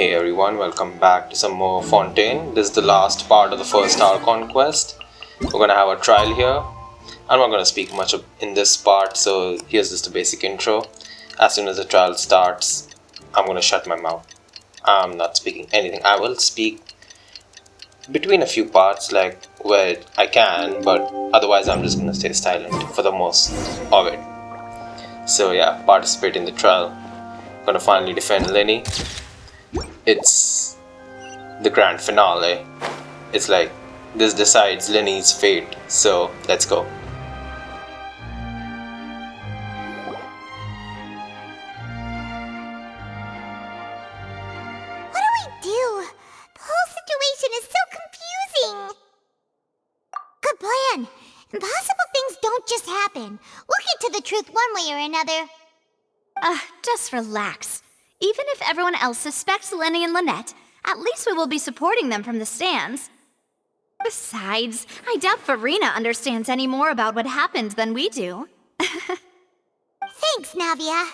Hey everyone, welcome back to some more Fontaine. This is the last part of the first Archon Quest. We're gonna have a trial here. I'm not gonna speak much in this part, so here's just a basic intro. As soon as the trial starts, I'm gonna shut my mouth. I'm not speaking anything. I will speak between a few parts, like where I can, but otherwise I'm just gonna stay silent for the most of it. So yeah, participate in the trial. I'm gonna finally defend Lyney. It's the grand finale. It's like this decides Lyney's fate, so let's go. What do we do? The whole situation is so confusing. Good plan. Impossible things don't just happen. We'll get to the truth one way or another. Just relax. Even if everyone else suspects Lyney and Lynette, at least we will be supporting them from the stands. Besides, I doubt Furina understands any more about what happened than we do. Thanks, Navia.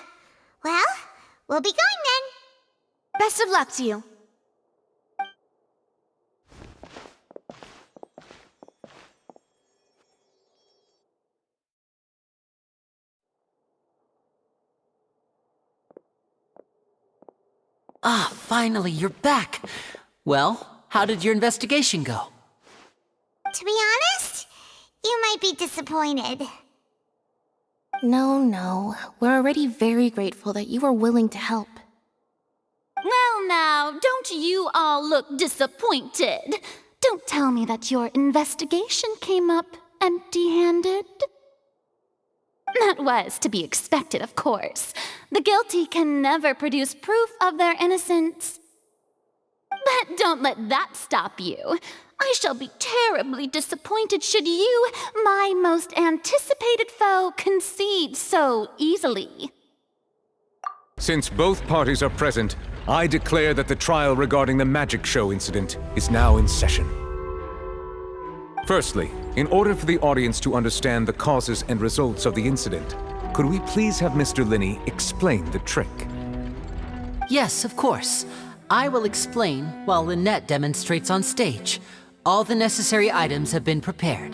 Well, we'll be going then. Best of luck to you. Ah, finally, you're back. Well, how did your investigation go? To be honest, you might be disappointed. No. We're already very grateful that you were willing to help. Well now, don't you all look disappointed. Don't tell me that your investigation came up empty-handed. That was to be expected, of course. The guilty can never produce proof of their innocence. But don't let that stop you. I shall be terribly disappointed should you, my most anticipated foe, concede so easily. Since both parties are present, I declare that the trial regarding the magic show incident is now in session. Firstly, in order for the audience to understand the causes and results of the incident, could we please have Mr. Lyney explain the trick? Yes, of course. I will explain while Lynette demonstrates on stage. All the necessary items have been prepared.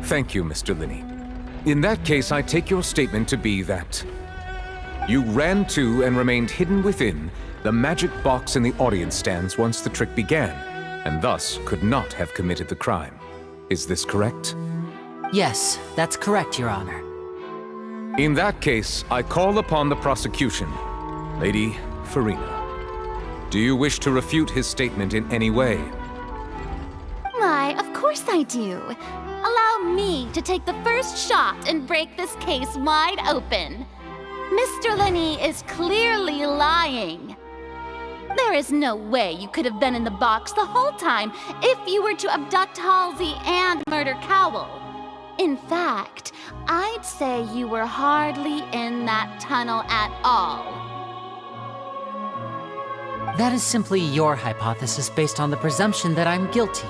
Thank you, Mr. Lyney. In that case, I take your statement to be that you ran to and remained hidden within the magic box in the audience stands once the trick began, and thus could not have committed the crime. Is this correct? Yes, that's correct, Your Honor. In that case, I call upon the prosecution. Lady Furina, do you wish to refute his statement in any way? Why, of course I do. Allow me to take the first shot and break this case wide open. Mr. Lyney is clearly lying. There is no way you could have been in the box the whole time if you were to abduct Halsey and murder Cowell. In fact, I'd say you were hardly in that tunnel at all. That is simply your hypothesis based on the presumption that I'm guilty.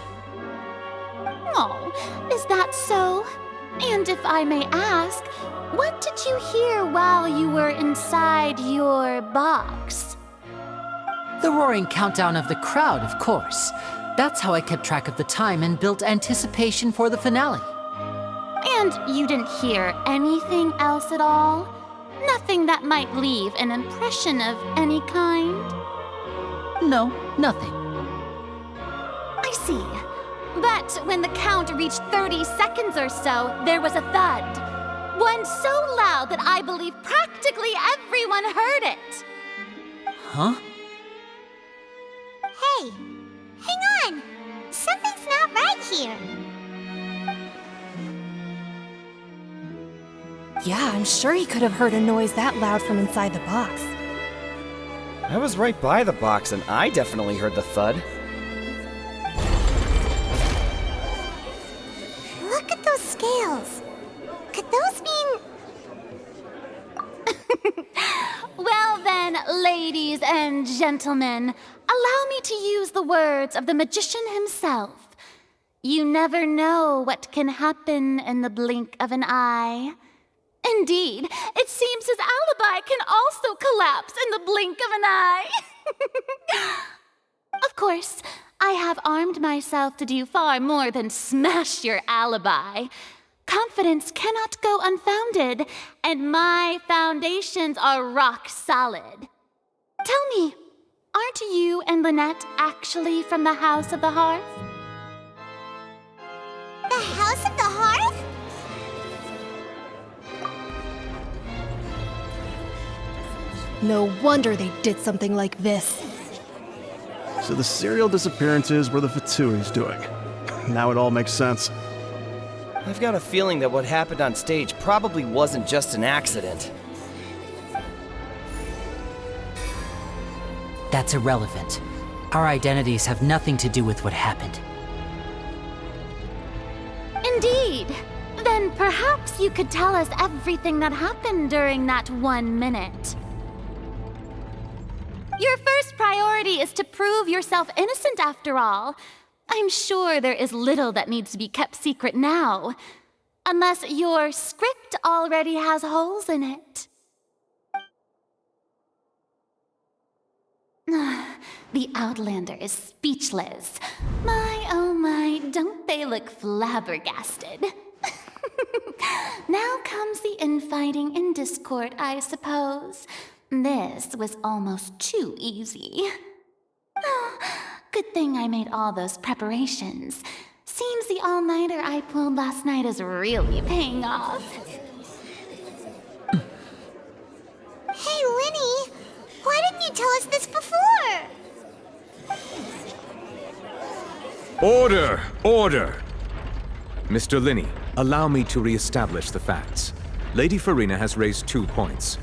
Oh, is that so? And if I may ask, what did you hear while you were inside your box? The roaring countdown of the crowd, of course. That's how I kept track of the time and built anticipation for the finale. And you didn't hear anything else at all? Nothing that might leave an impression of any kind? No, nothing. I see. But when the count reached 30 seconds or so, there was a thud. One so loud that I believe practically everyone heard it. Huh? Hey, hang on. Something's not right here. Yeah, I'm sure he could have heard a noise that loud from inside the box. I was right by the box and I definitely heard the thud. Look at those scales. Could those mean... Well then, ladies and gentlemen, allow me to use the words of the magician himself. You never know what can happen in the blink of an eye. Indeed, it seems his alibi can also collapse in the blink of an eye. Of course, I have armed myself to do far more than smash your alibi. Confidence cannot go unfounded, and my foundations are rock solid. Tell me, aren't you and Lynette actually from the House of the Hearth? The House of the Hearth? No wonder they did something like this. So the serial disappearances were the Fatui's doing. Now it all makes sense. I've got a feeling that what happened on stage probably wasn't just an accident. That's irrelevant. Our identities have nothing to do with what happened. Indeed. Then perhaps you could tell us everything that happened during that 1 minute. Your first priority is to prove yourself innocent after all. I'm sure there is little that needs to be kept secret now. Unless your script already has holes in it. The Outlander is speechless. My, oh my, don't they look flabbergasted? Now comes the infighting and discord, I suppose. This was almost too easy. Good thing I made all those preparations. Seems the all-nighter I pulled last night is really paying off. Hey, Lyney! Why didn't you tell us this before? Order! Order! Mr. Lyney, allow me to re-establish the facts. Lady Furina has raised 2 points.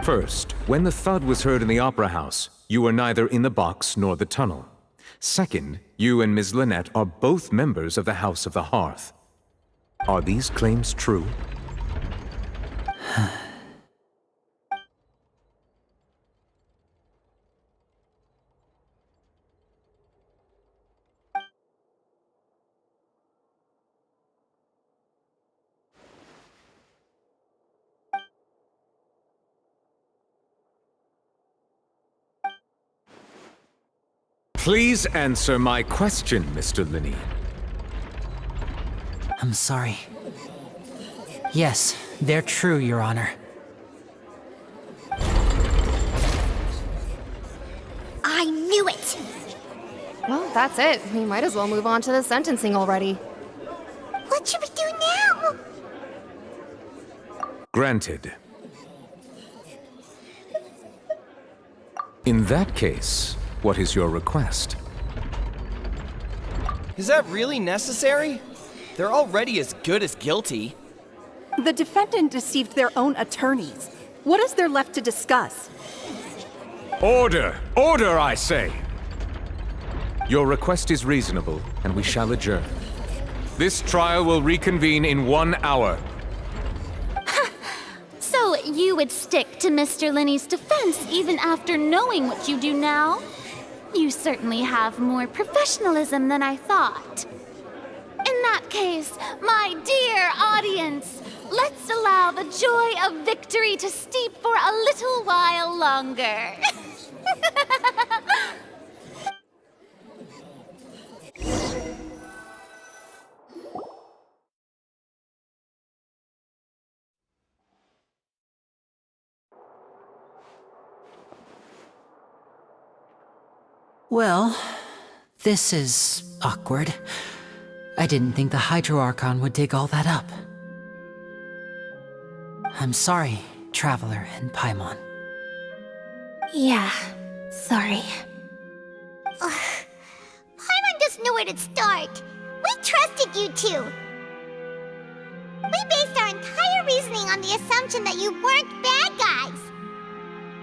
First, when the thud was heard in the Opera House, you were neither in the box nor the tunnel. Second, you and Ms. Lynette are both members of the House of the Hearth. Are these claims true? Please answer my question, Mr. Lyney. I'm sorry. Yes, they're true, Your Honor. I knew it! Well, that's it. We might as well move on to the sentencing already. What should we do now? Granted. In that case, what is your request? Is that really necessary? They're already as good as guilty. The defendant deceived their own attorneys. What is there left to discuss? Order! Order, I say! Your request is reasonable, and we shall adjourn. This trial will reconvene in 1 hour. So you would stick to Mr. Lyney's defense even after knowing what you do now? You certainly have more professionalism than I thought. In that case, my dear audience, let's allow the joy of victory to steep for a little while longer. Well, this is awkward. I didn't think the Hydro Archon would dig all that up. I'm sorry, Traveler and Paimon. Yeah, sorry. Paimon doesn't know where to start. We trusted you two. We based our entire reasoning on the assumption that you weren't bad guys.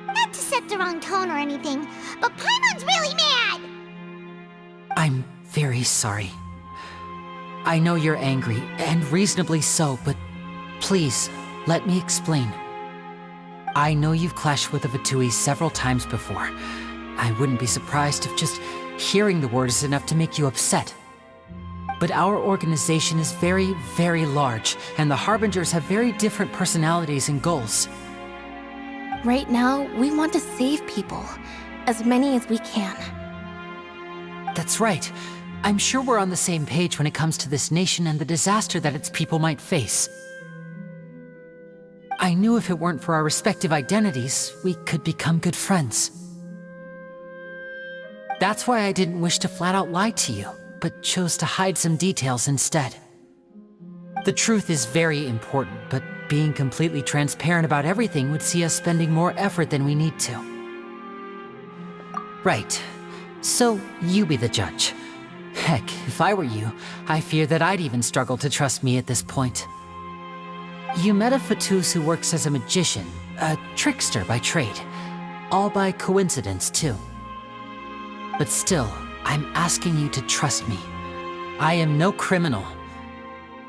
Not to set the wrong tone or anything, but Paimon's really mad! I'm very sorry. I know you're angry, and reasonably so, but please, let me explain. I know you've clashed with the Fatui several times before. I wouldn't be surprised if just hearing the word is enough to make you upset. but our organization is very, very large, and the Harbingers have very different personalities and goals. Right now, we want to save people. As many as we can. That's right. I'm sure we're on the same page when it comes to this nation and the disaster that its people might face. I knew if it weren't for our respective identities, we could become good friends. That's why I didn't wish to flat out lie to you, but chose to hide some details instead. The truth is very important, but being completely transparent about everything would see us spending more effort than we need to. Right. So, you be the judge. Heck, if I were you, I fear that I'd even struggle to trust me at this point. You met a Fatus who works as a magician, a trickster by trade. All by coincidence, too. But still, I'm asking you to trust me. I am no criminal.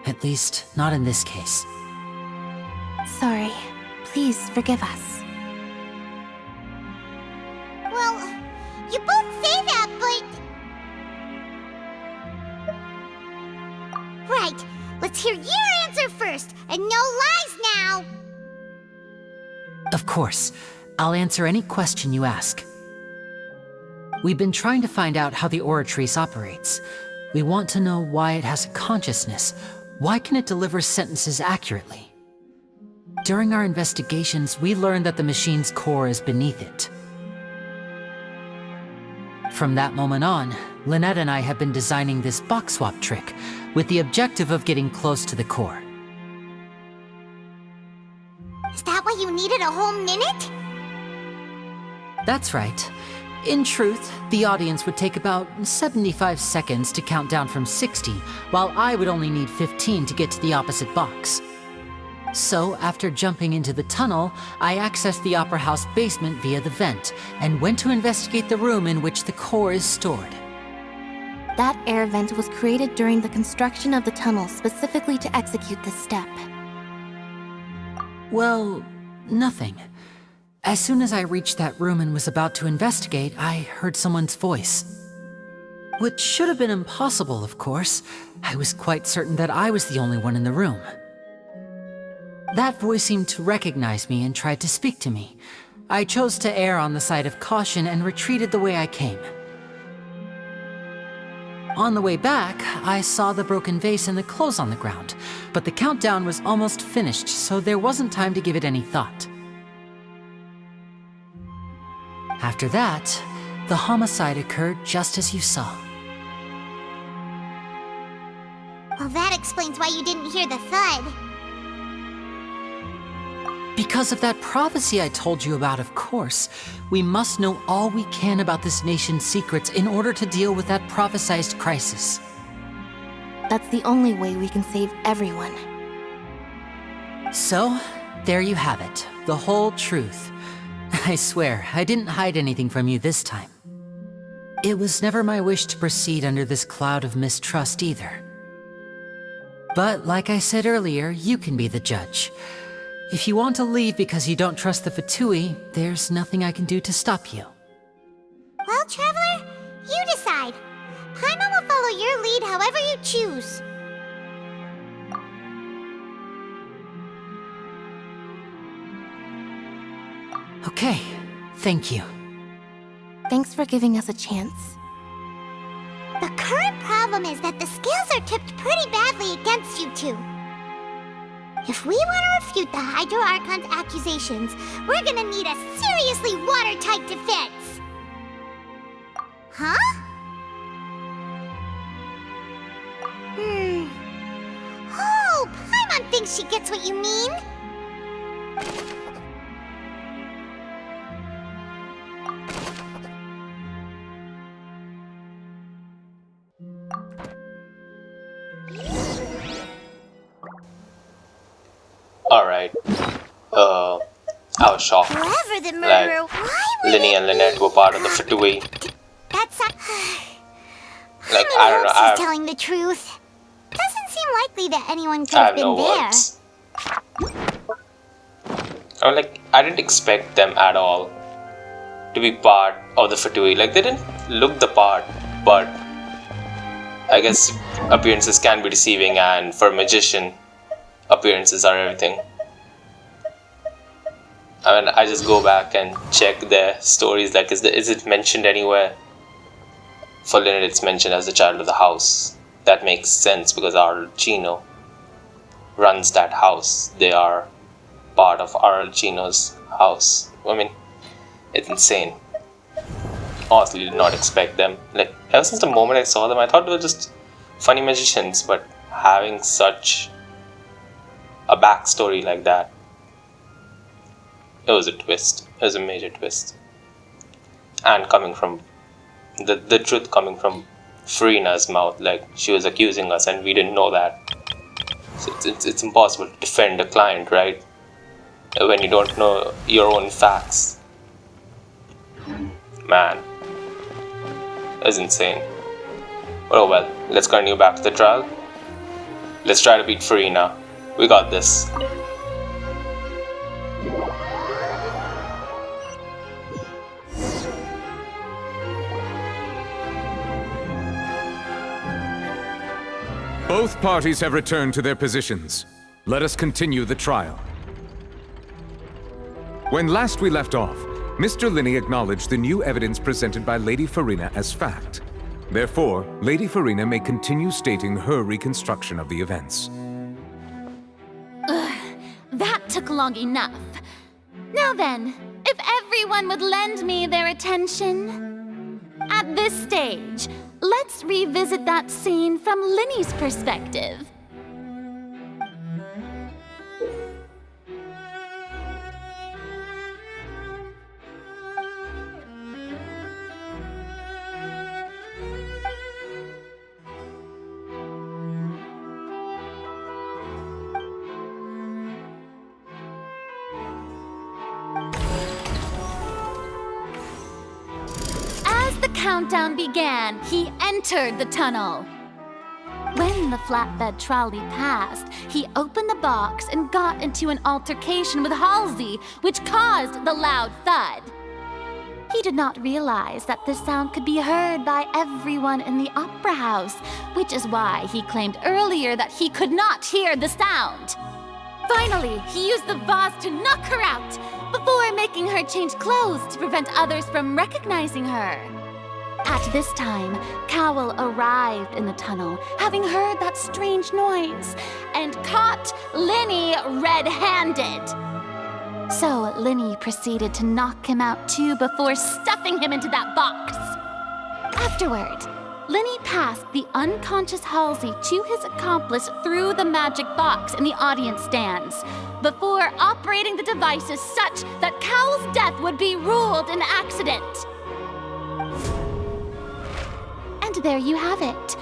At least, not in this case. Sorry. Please forgive us. Well, you both say that, but... Right, let's hear your answer first, and no lies now! Of course. I'll answer any question you ask. We've been trying to find out how the Oratrice operates. We want to know why it has a consciousness. Why can it deliver sentences accurately? During our investigations, we learned that the machine's core is beneath it. From that moment on, Lynette and I have been designing this box swap trick, with the objective of getting close to the core. Is that why you needed a whole minute? That's right. In truth, the audience would take about 75 seconds to count down from 60, while I would only need 15 to get to the opposite box. So, after jumping into the tunnel, I accessed the Opera House basement via the vent, and went to investigate the room in which the core is stored. That air vent was created during the construction of the tunnel specifically to execute this step. Well, nothing. As soon as I reached that room and was about to investigate, I heard someone's voice. Which should have been impossible, of course. I was quite certain that I was the only one in the room. That voice seemed to recognize me and tried to speak to me. I chose to err on the side of caution and retreated the way I came. On the way back, I saw the broken vase and the clothes on the ground, but the countdown was almost finished, so there wasn't time to give it any thought. After that, the homicide occurred just as you saw. Well, that explains why you didn't hear the thud. Because of that prophecy I told you about, of course. We must know all we can about this nation's secrets in order to deal with that prophesized crisis. That's the only way we can save everyone. So, there you have it. The whole truth. I swear, I didn't hide anything from you this time. It was never my wish to proceed under this cloud of mistrust either. But like I said earlier, you can be the judge. If you want to leave because you don't trust the Fatui, there's nothing I can do to stop you. Well, Traveler, you decide. Paimon will follow your lead however you choose. Okay, thank you. Thanks for giving us a chance. The current problem is that the scales are tipped pretty badly against you two. If we want to refute the Hydro Archon's accusations, we're gonna need a seriously watertight defense. Huh? Oh, Paimon thinks she gets what you mean. Alright. I was shocked. Whoever the murderer, Like, why would Lyney and Lynette were part of the Fatui. That's Like, I I don't know, hope I she's telling the truth. Doesn't seem likely that anyone could I have have been no there. words. I didn't expect them at all to be part of the Fatui. Like, they didn't look the part, but I guess appearances can be deceiving, and for a magician, appearances are everything. I mean, I just go back and check their stories, like, is it mentioned anywhere? For Lynette, it's mentioned as the child of the house. That makes sense because Arlecchino runs that house. They are part of Arlecchino's house. I mean, it's insane. Honestly, did not expect them. Like, ever since the moment I saw them, I thought they were just funny magicians, but having such a backstory like that, it was a twist. It was a major twist. And coming from the truth coming from Furina's mouth, like she was accusing us and we didn't know that. So it's impossible to defend a client, right? When you don't know your own facts. Man, that was insane. But oh well, let's continue back to the trial. Let's try to beat Furina. We got this. Both parties have returned to their positions. Let us continue the trial. When last we left off, Mr. Lyney acknowledged the new evidence presented by Lady Furina as fact. Therefore, Lady Furina may continue stating her reconstruction of the events. That took long enough. Now then, if everyone would lend me their attention. At this stage, let's revisit that scene from Lyney's perspective. Countdown began, he entered the tunnel. When the flatbed trolley passed, he opened the box and got into an altercation with Halsey, which caused the loud thud. He did not realize that this sound could be heard by everyone in the opera house, which is why he claimed earlier that he could not hear the sound. Finally, he used the vase to knock her out, before making her change clothes to prevent others from recognizing her. At this time, Cowell arrived in the tunnel, having heard that strange noise, and caught Lyney red-handed. So Lyney proceeded to knock him out too before stuffing him into that box. Afterward, Lyney passed the unconscious Halsey to his accomplice through the magic box in the audience stands, before operating the devices such that Cowell's death would be ruled an accident. And there you have it.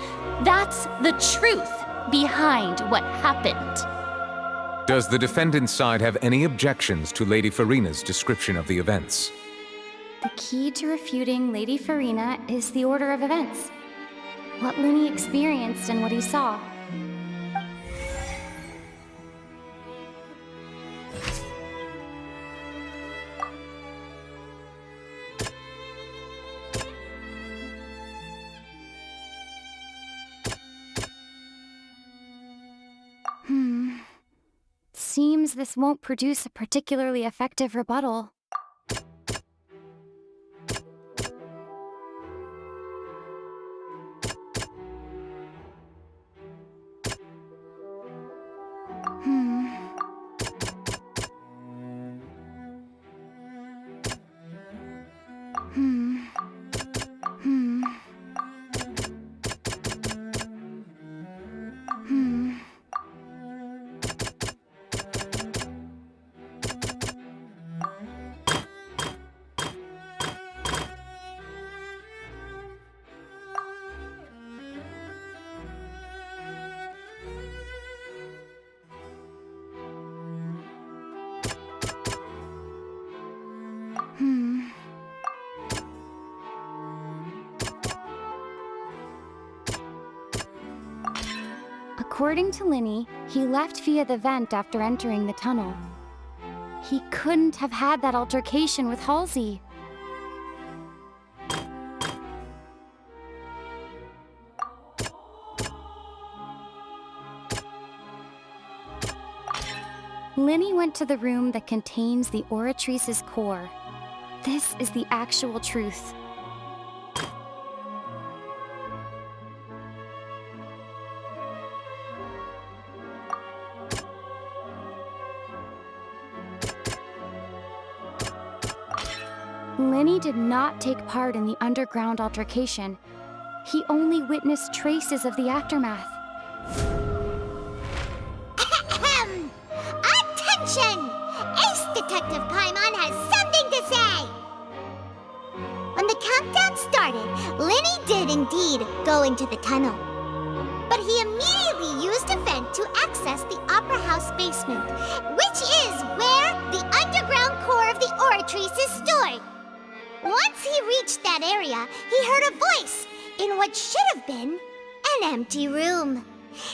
That's the truth behind what happened. Does the defendant's side have any objections to Lady Furina's description of the events? The key to refuting Lady Furina is the order of events. What Lyney experienced and what he saw. Seems this won't produce a particularly effective rebuttal. According to Lyney, he left via the vent after entering the tunnel. He couldn't have had that altercation with Halsey. Lyney went to the room that contains the Oratrice's core. This is the actual truth. Lyney did not take part in the underground altercation. He only witnessed traces of the aftermath. Attention! Ace Detective Paimon has something to say! When the countdown started, Lyney did indeed go into the tunnel. But he immediately used a vent to access the Opera House basement, which is where the underground core of the Oratrice is stored. Once he reached that area, he heard a voice in what should have been an empty room.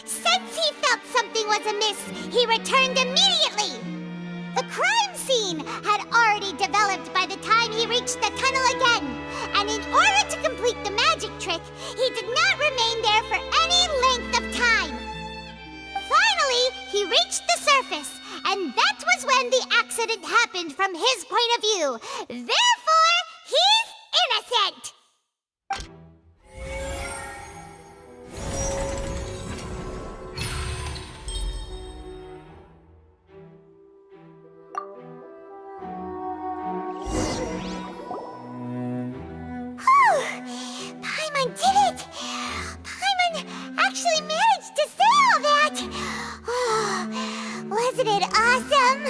Since he felt something was amiss, he returned immediately. The crime scene had already developed by the time he reached the tunnel again, and in order to complete the magic trick, he did not remain there for any length of time. Finally, he reached the surface, and that was when the accident happened from his point of view. Therefore, he's innocent! Paimon did it! Paimon actually managed to say all that! Oh, wasn't it awesome?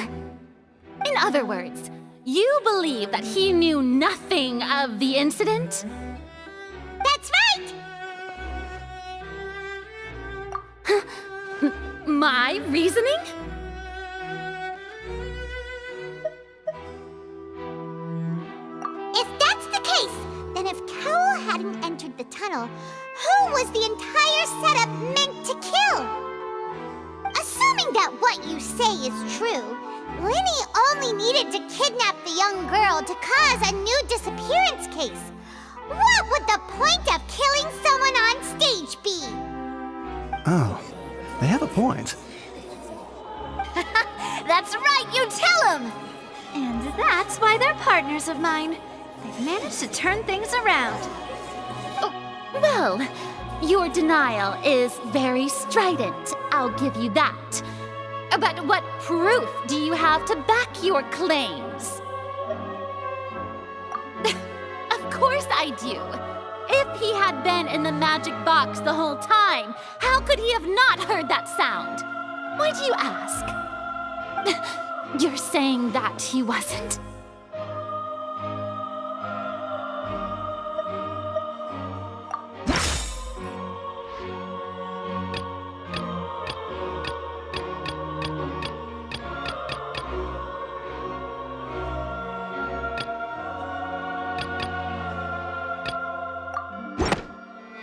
In other words, you believe that he knew nothing of the incident? That's right! My reasoning? If that's the case, then if Carol hadn't entered the tunnel, who was the entire setup meant to kill? Assuming that what you say is true, Lyney only needed to kidnap the young girl to cause a new disappearance case. What would the point of killing someone on stage be? Oh, they have a point. That's right, you tell them! And that's why they're partners of mine. They've managed to turn things around. Oh, well, your denial is very strident, I'll give you that. But what proof do you have to back your claims? Of course I do. If he had been in the magic box the whole time, how could he have not heard that sound? Why do you ask? You're saying that he wasn't?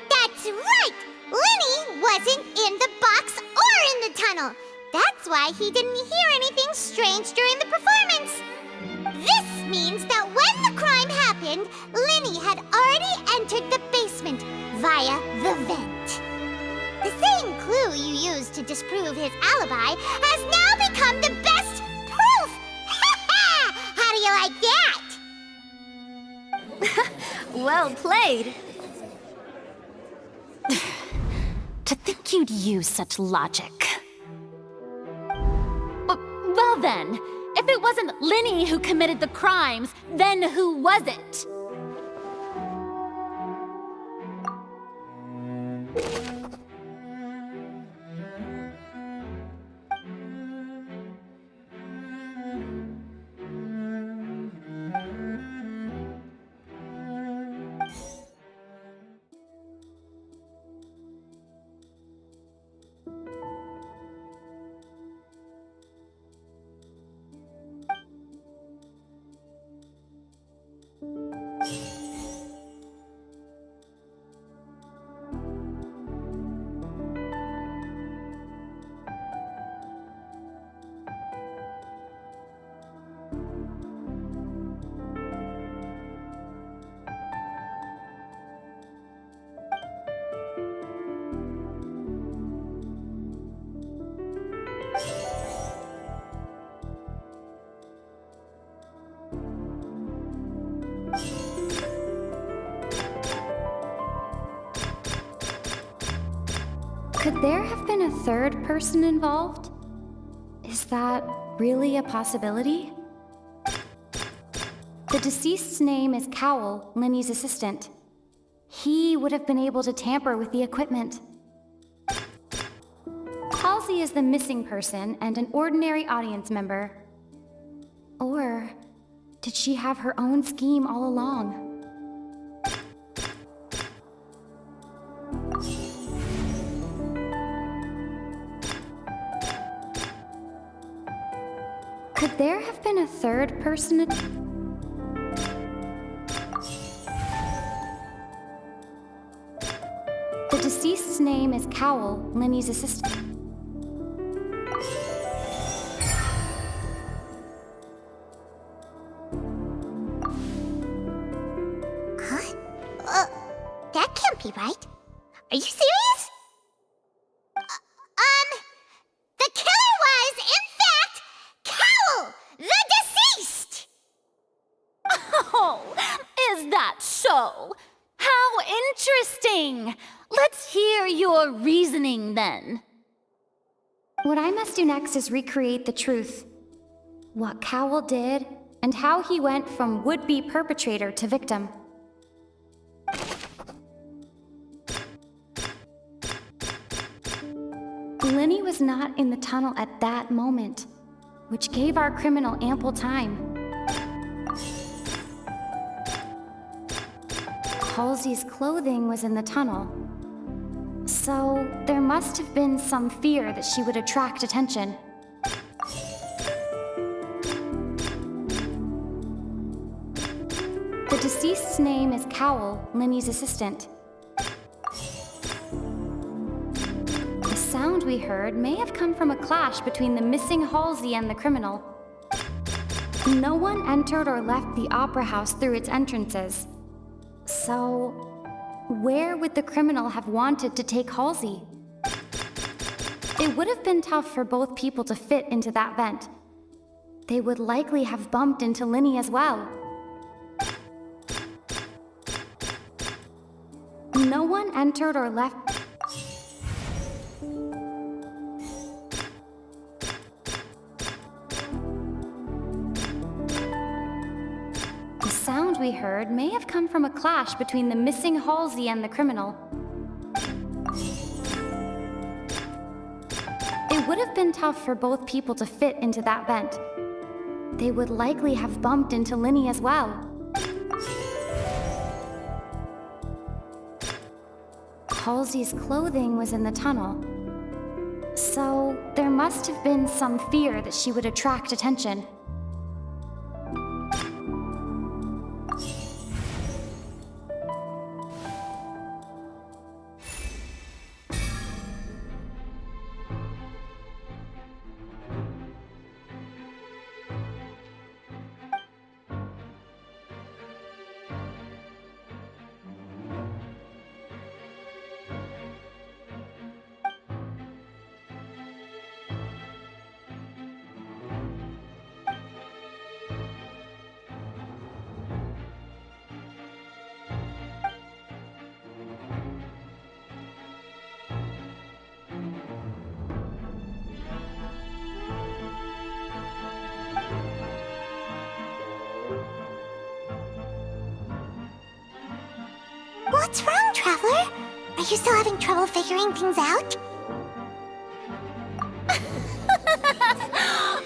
That's right! Lyney wasn't in the box or in the tunnel. That's why he didn't hear anything strange during the performance. This means that when the crime happened, Lyney had already entered the basement via the vent. The same clue you used to disprove his alibi has now become the best proof! Ha ha! How do you like that? Well played. To think you'd use such logic. Well then, if it wasn't Lyney who committed the crimes, then who was it? Could there have been a third person involved? Is that really a possibility? The deceased's name is Cowell, Lyney's assistant. He would have been able to tamper with the equipment. Halsey is the missing person and an ordinary audience member. Or did she have her own scheme all along? Could there have been a third person? The deceased's name is Cowell, Lyney's assistant. Huh? That can't be right. Are you serious? The killer was, in fact, Cowell, the deceased! Oh, is that so? How interesting! Let's hear your reasoning then. What I must do next is recreate the truth. What Cowell did, and how he went from would-be perpetrator to victim. Lyney was not in the tunnel at that moment, which gave our criminal ample time. Halsey's clothing was in the tunnel, so there must have been some fear that she would attract attention. The deceased's name is Cowell, Lyney's assistant. The sound we heard may have come from a clash between the missing Halsey and the criminal. No one entered or left the opera house through its entrances. So, where would the criminal have wanted to take Halsey? It would have been tough for both people to fit into that vent. They would likely have bumped into Lyney as well. No one entered or left. The sound we heard may have come from a clash between the missing Halsey and the criminal. It would have been tough for both people to fit into that vent. They would likely have bumped into Lyney as well. Halsey's clothing was in the tunnel, so there must have been some fear that she would attract attention. What's wrong, Traveler? Are you still having trouble figuring things out?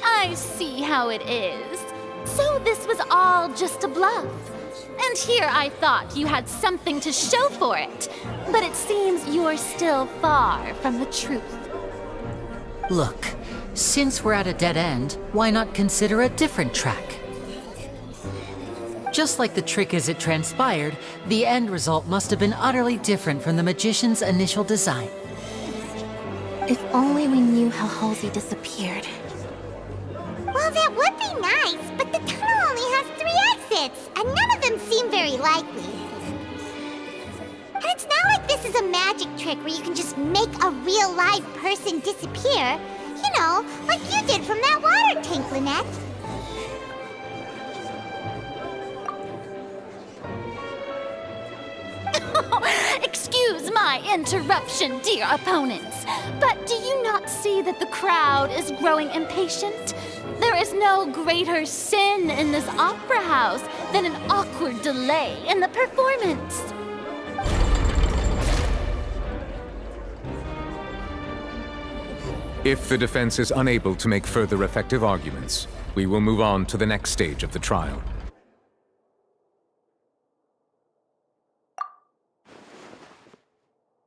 I see how it is. So this was all just a bluff. And here I thought you had something to show for it. But it seems you're still far from the truth. Look, since we're at a dead end, why not consider a different track? Just like the trick as it transpired, the end result must have been utterly different from the magician's initial design. If only we knew how Halsey disappeared. Well, that would be nice, but the tunnel only has 3 exits, and none of them seem very likely. And it's not like this is a magic trick where you can just make a real live person disappear. You know, like you did from that water tank, Lynette. Excuse my interruption, dear opponents, but do you not see that the crowd is growing impatient? There is no greater sin in this opera house than an awkward delay in the performance. If the defense is unable to make further effective arguments, we will move on to the next stage of the trial.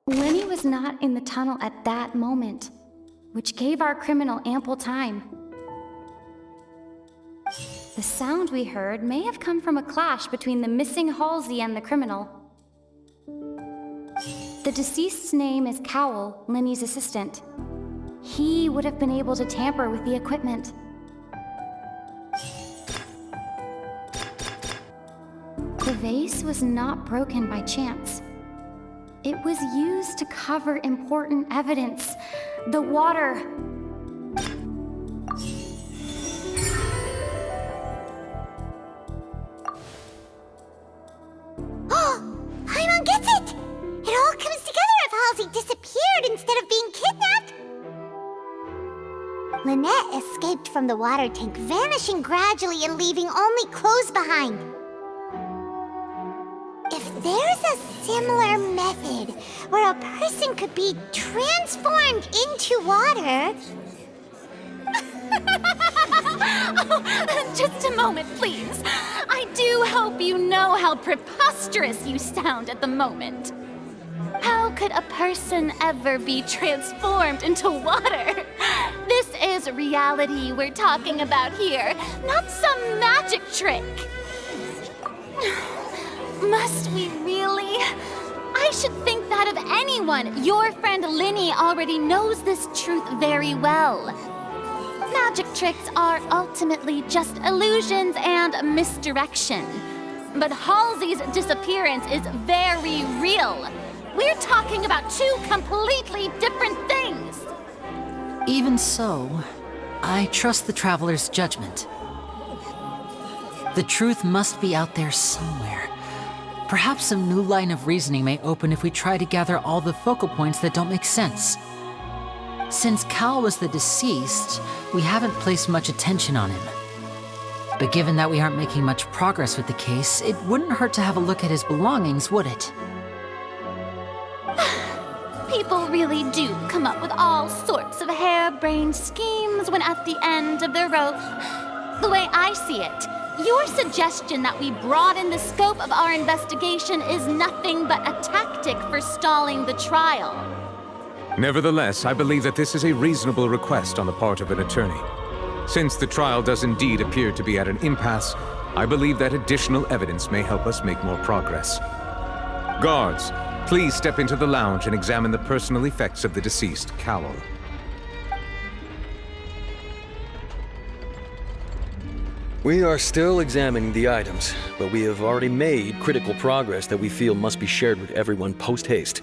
Lyney was not in the tunnel at that moment, which gave our criminal ample time. The sound we heard may have come from a clash between the missing Halsey and the criminal. The deceased's name is Cowell, Lyney's assistant. He would have been able to tamper with the equipment. The vase was not broken by chance. It was used to cover important evidence. The water. Oh, Paimon gets it! It all comes together if Halsey disappeared instead of being kidnapped. Lynette escaped from the water tank, vanishing gradually and leaving only clothes behind. If there's a similar method where a person could be transformed into water... Oh, just a moment, please. I do hope you know how preposterous you sound at the moment. How could a person ever be transformed into water? This is reality we're talking about here, not some magic trick. Must we really? I should think that of anyone. Your friend Lyney already knows this truth very well. Magic tricks are ultimately just illusions and misdirection. But Halsey's disappearance is very real. We're talking about two completely different things. Even so, I trust the Traveler's judgment. The truth must be out there somewhere. Perhaps some new line of reasoning may open if we try to gather all the focal points that don't make sense. Since Cal was the deceased, we haven't placed much attention on him. But given that we aren't making much progress with the case, it wouldn't hurt to have a look at his belongings, would it? People really do come up with all sorts of harebrained schemes when at the end of their rope. The way I see it, your suggestion that we broaden the scope of our investigation is nothing but a tactic for stalling the trial. Nevertheless, I believe that this is a reasonable request on the part of an attorney. Since the trial does indeed appear to be at an impasse, I believe that additional evidence may help us make more progress. Guards, please step into the lounge and examine the personal effects of the deceased, Cowell. We are still examining the items, but we have already made critical progress that we feel must be shared with everyone post-haste.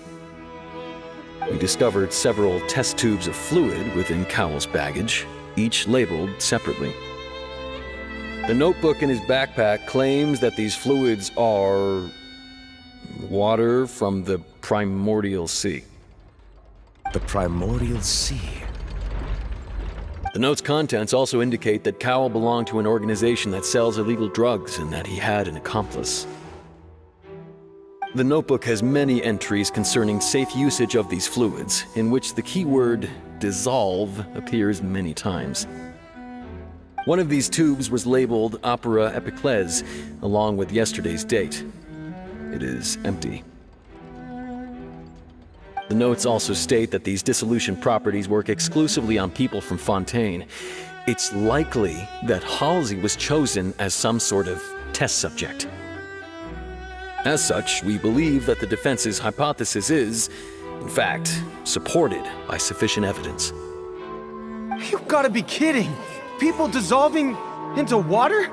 We discovered several test tubes of fluid within Cowell's baggage, each labeled separately. The notebook in his backpack claims that these fluids are water from the primordial sea. The primordial sea? The note's contents also indicate that Cowell belonged to an organization that sells illegal drugs and that he had an accomplice. The notebook has many entries concerning safe usage of these fluids, in which the keyword dissolve appears many times. One of these tubes was labeled Opera Epiclese, along with yesterday's date. It is empty. The notes also state that these dissolution properties work exclusively on people from Fontaine. It's likely that Halsey was chosen as some sort of test subject. As such, we believe that the defense's hypothesis is, in fact, supported by sufficient evidence. You gotta be kidding! People dissolving into water?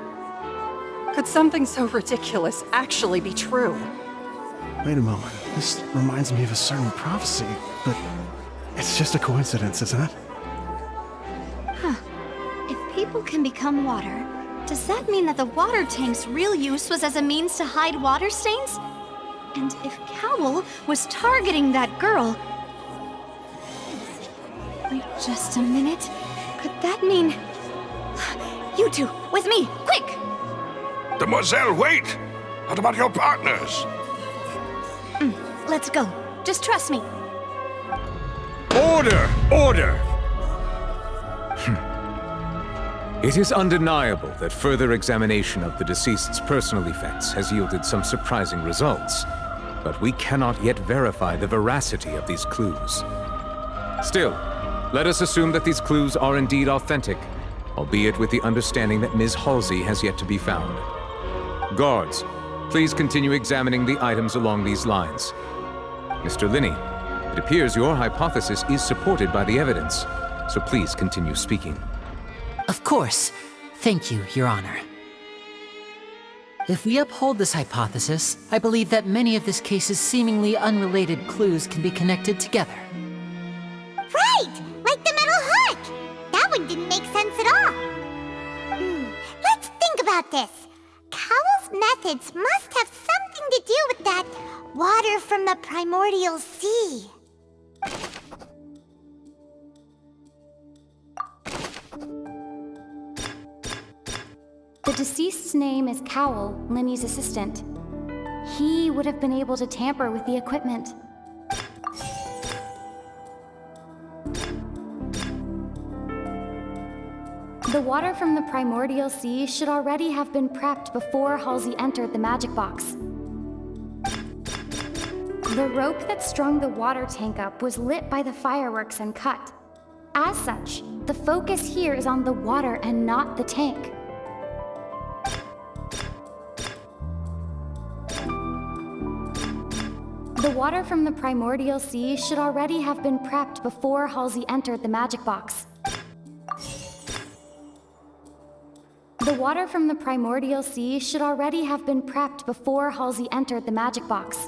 Could something so ridiculous actually be true? Wait a moment. This reminds me of a certain prophecy, but it's just a coincidence, isn't it? Huh. If people can become water, does that mean that the water tank's real use was as a means to hide water stains? And if Cowl was targeting that girl... Wait just a minute. Could that mean... You two, with me, quick! Demoiselle, wait! What about your partners? Let's go. Just trust me. Order! Order! It is undeniable that further examination of the deceased's personal effects has yielded some surprising results, but we cannot yet verify the veracity of these clues. Still, let us assume that these clues are indeed authentic, albeit with the understanding that Ms. Halsey has yet to be found. Guards, please continue examining the items along these lines. Mr. Lyney, it appears your hypothesis is supported by the evidence, so please continue speaking. Of course. Thank you, Your Honor. If we uphold this hypothesis, I believe that many of this case's seemingly unrelated clues can be connected together. Right! Like the metal hook! That one didn't make sense at all. Let's think about this. Cowl's methods must have something to do with that water from the primordial sea. The deceased's name is Cowl, Lyney's assistant. He would have been able to tamper with the equipment. The water from the primordial sea should already have been prepped before Halsey entered the magic box. The rope that strung the water tank up was lit by the fireworks and cut. As such, the focus here is on the water and not the tank. The water from the primordial sea should already have been prepped before Halsey entered the magic box. The water from the primordial sea should already have been prepped before Halsey entered the magic box.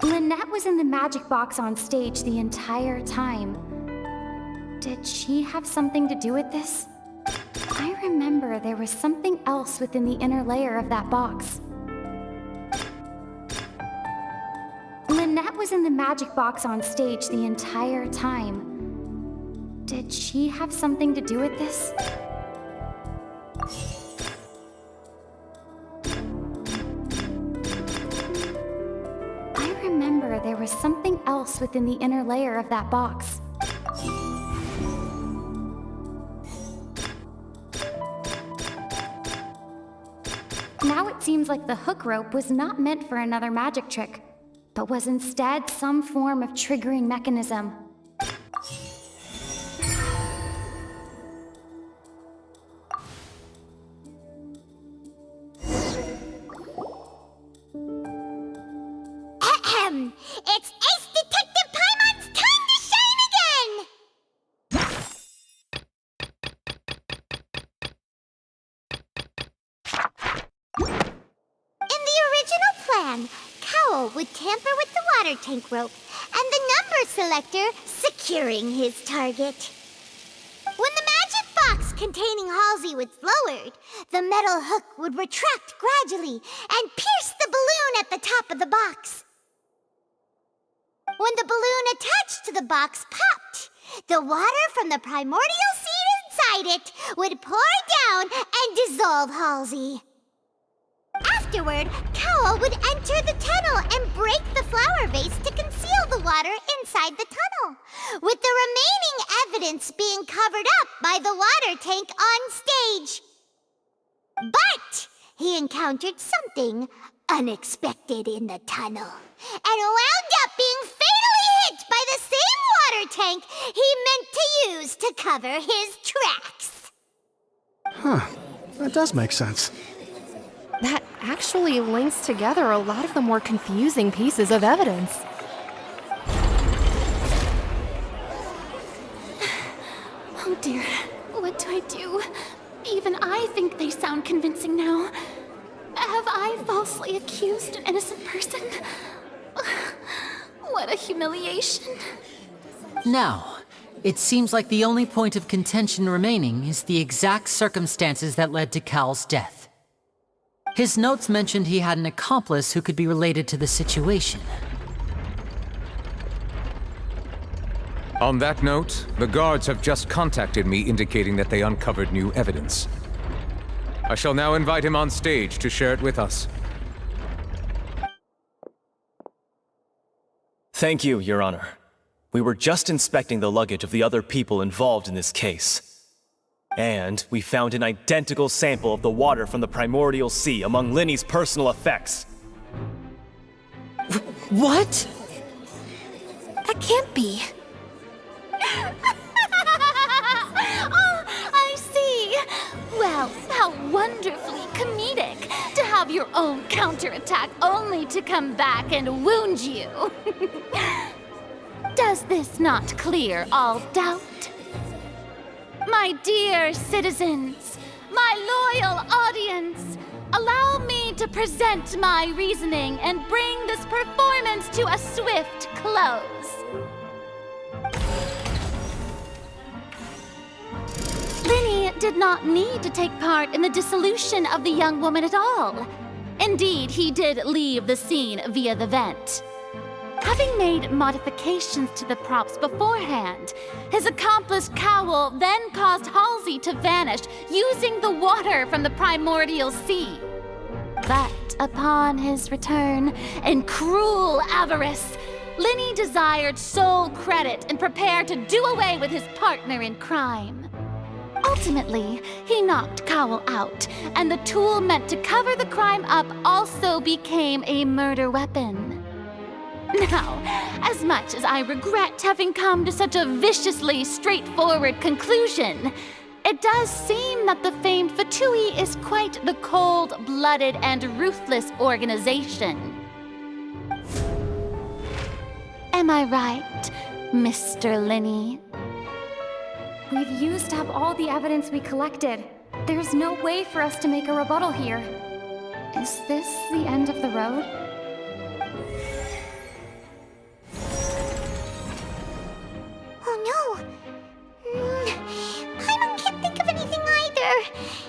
Lynette was in the magic box on stage the entire time. Did she have something to do with this? I remember there was something else within the inner layer of that box. Lynette was in the magic box on stage the entire time. Did she have something to do with this? I remember there was something else within the inner layer of that box. Now it seems like the hook rope was not meant for another magic trick, but was instead some form of triggering mechanism. Ahem! It's Ace Detective Paimon's time to shine again! In the original plan, Cowl would tamper with the water tank rope and the number selector securing his target. When the magic box containing Halsey was lowered, the metal hook would retract gradually and pierce the balloon at the top of the box. When the balloon attached to the box popped, the water from the primordial seed inside it would pour down and dissolve Halsey. Afterward, Cowl would enter the tunnel and break the flower vase to conceal the water inside the tunnel, with the remaining evidence being covered up by the water tank on stage. But he encountered something unexpected in the tunnel, and wound up being fatally hit by the same water tank he meant to use to cover his tracks. Huh. That does make sense. That actually links together a lot of the more confusing pieces of evidence. Oh dear, what do I do? Even I think they sound convincing now. Have I falsely accused an innocent person? What a humiliation. Now, it seems like the only point of contention remaining is the exact circumstances that led to Cal's death. His notes mentioned he had an accomplice who could be related to the situation. On that note, the guards have just contacted me indicating that they uncovered new evidence. I shall now invite him on stage to share it with us. Thank you, Your Honor. We were just inspecting the luggage of the other people involved in this case. And we found an identical sample of the water from the primordial sea among Lyney's personal effects. What? That can't be. Oh, I see. Well, how wonderfully comedic to have your own counterattack only to come back and wound you. Does this not clear all doubt? My dear citizens, my loyal audience, allow me to present my reasoning and bring this performance to a swift close. Lyney did not need to take part in the dissolution of the young woman at all. Indeed, he did leave the scene via the vent. Having made modifications to the props beforehand, his accomplice Cowl then caused Halsey to vanish using the water from the primordial sea. But upon his return, in cruel avarice, Lyney desired sole credit and prepared to do away with his partner in crime. Ultimately, he knocked Cowl out, and the tool meant to cover the crime up also became a murder weapon. Now, as much as I regret having come to such a viciously straightforward conclusion, it does seem that the famed Fatui is quite the cold-blooded and ruthless organization. Am I right, Mr. Lyney? We've used up all the evidence we collected. There's no way for us to make a rebuttal here. Is this the end of the road? Oh no! Paimon can't think of anything either.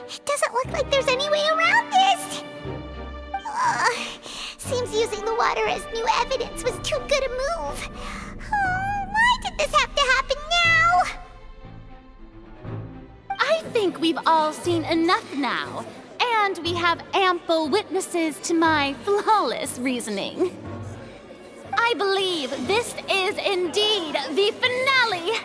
It doesn't look like there's any way around this. Seems using the water as new evidence was too good a move. Why did this have to happen now? I think we've all seen enough now, and we have ample witnesses to my flawless reasoning. I believe this is indeed the finale!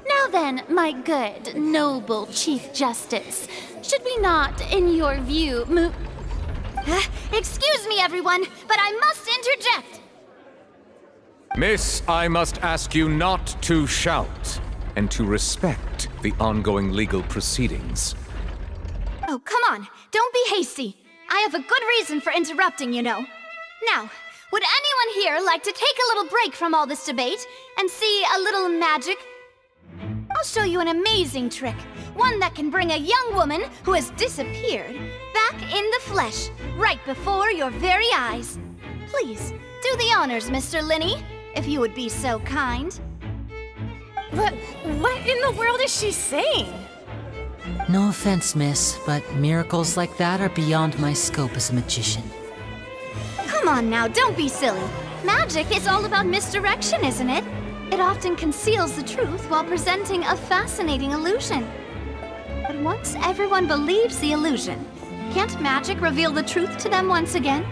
Now then, my good, noble Chief Justice, should we not, in your view, move... Excuse me, everyone, but I must interject! Miss, I must ask you not to shout, and to respect the ongoing legal proceedings. Oh, come on, don't be hasty. I have a good reason for interrupting, you know. Now, would anyone here like to take a little break from all this debate and see a little magic? I'll show you an amazing trick, one that can bring a young woman who has disappeared back in the flesh, right before your very eyes. Please, do the honors, Mr. Lyney, if you would be so kind. What in the world is she saying? No offense, miss, but miracles like that are beyond my scope as a magician. Come on now, don't be silly. Magic is all about misdirection, isn't it? It often conceals the truth while presenting a fascinating illusion. But once everyone believes the illusion, can't magic reveal the truth to them once again?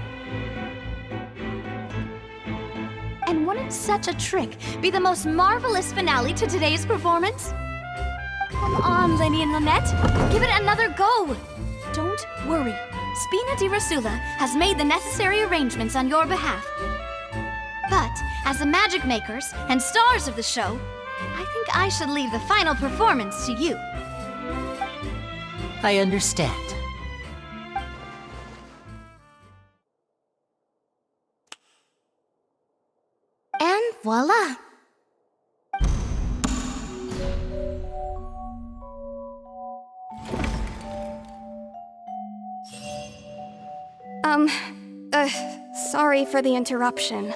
And wouldn't such a trick be the most marvelous finale to today's performance? Come on, Lyney and Lynette, give it another go. Don't worry, Spina di Rasula has made the necessary arrangements on your behalf. But as the magic makers and stars of the show, I think I should leave the final performance to you. I understand. And voila! Sorry for the interruption.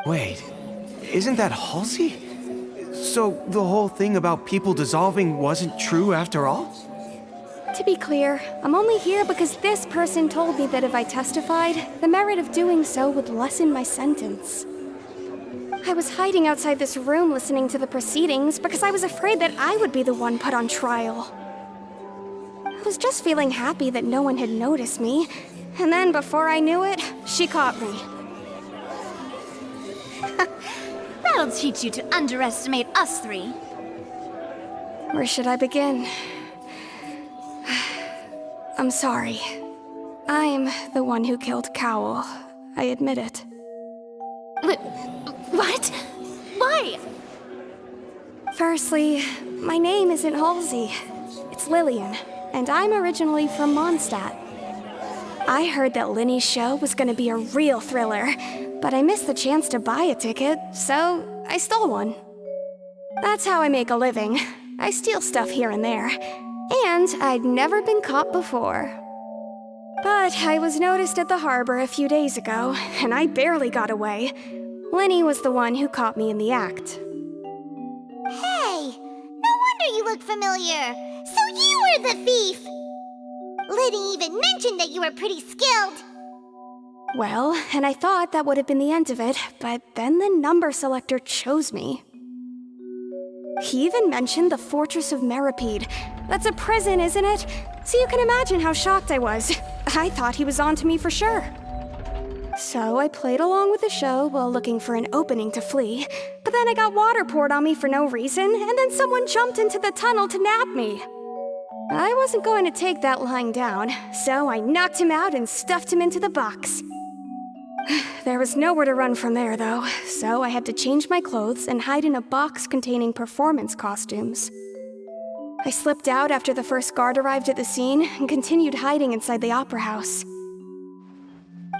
Wait, isn't that Halsey? So the whole thing about people dissolving wasn't true after all? To be clear, I'm only here because this person told me that if I testified, the merit of doing so would lessen my sentence. I was hiding outside this room listening to the proceedings because I was afraid that I would be the one put on trial. I was just feeling happy that no one had noticed me, and then before I knew it, she caught me. That'll teach you to underestimate us three. Where should I begin? I'm sorry. I'm the one who killed Cowl. I admit it. What? Why? Firstly, my name isn't Halsey. It's Lillian, and I'm originally from Mondstadt. I heard that Lyney's show was gonna be a real thriller, but I missed the chance to buy a ticket, so I stole one. That's how I make a living. I steal stuff here and there. And I'd never been caught before. But I was noticed at the harbor a few days ago, and I barely got away. Lyney was the one who caught me in the act. Hey, no wonder you look familiar. So you were the thief. Lyney even mentioned that you were pretty skilled. Well, and I thought that would have been the end of it, but then the number selector chose me. He even mentioned the Fortress of Meripede. That's a prison, isn't it? So you can imagine how shocked I was. I thought he was onto me for sure. So I played along with the show while looking for an opening to flee, but then I got water poured on me for no reason, and then someone jumped into the tunnel to nab me. I wasn't going to take that lying down, so I knocked him out and stuffed him into the box. There was nowhere to run from there, though, so I had to change my clothes and hide in a box containing performance costumes. I slipped out after the first guard arrived at the scene and continued hiding inside the opera house.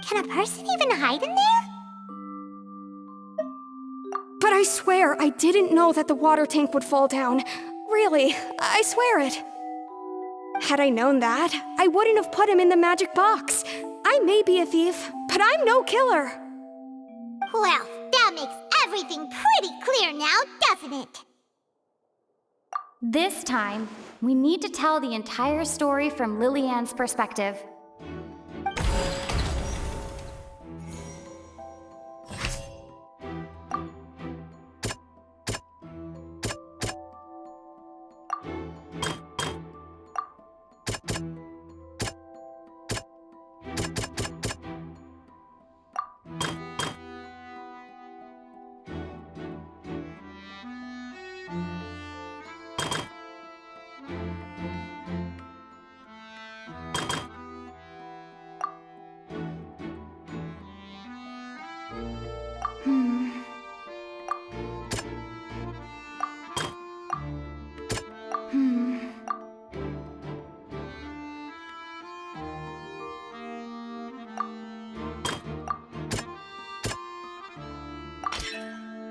Can a person even hide in there? But I swear I didn't know that the water tank would fall down. Really, I swear it. Had I known that, I wouldn't have put him in the magic box. I may be a thief, but I'm no killer. Well, that makes everything pretty clear now, doesn't it? This time, we need to tell the entire story from Lillian's perspective.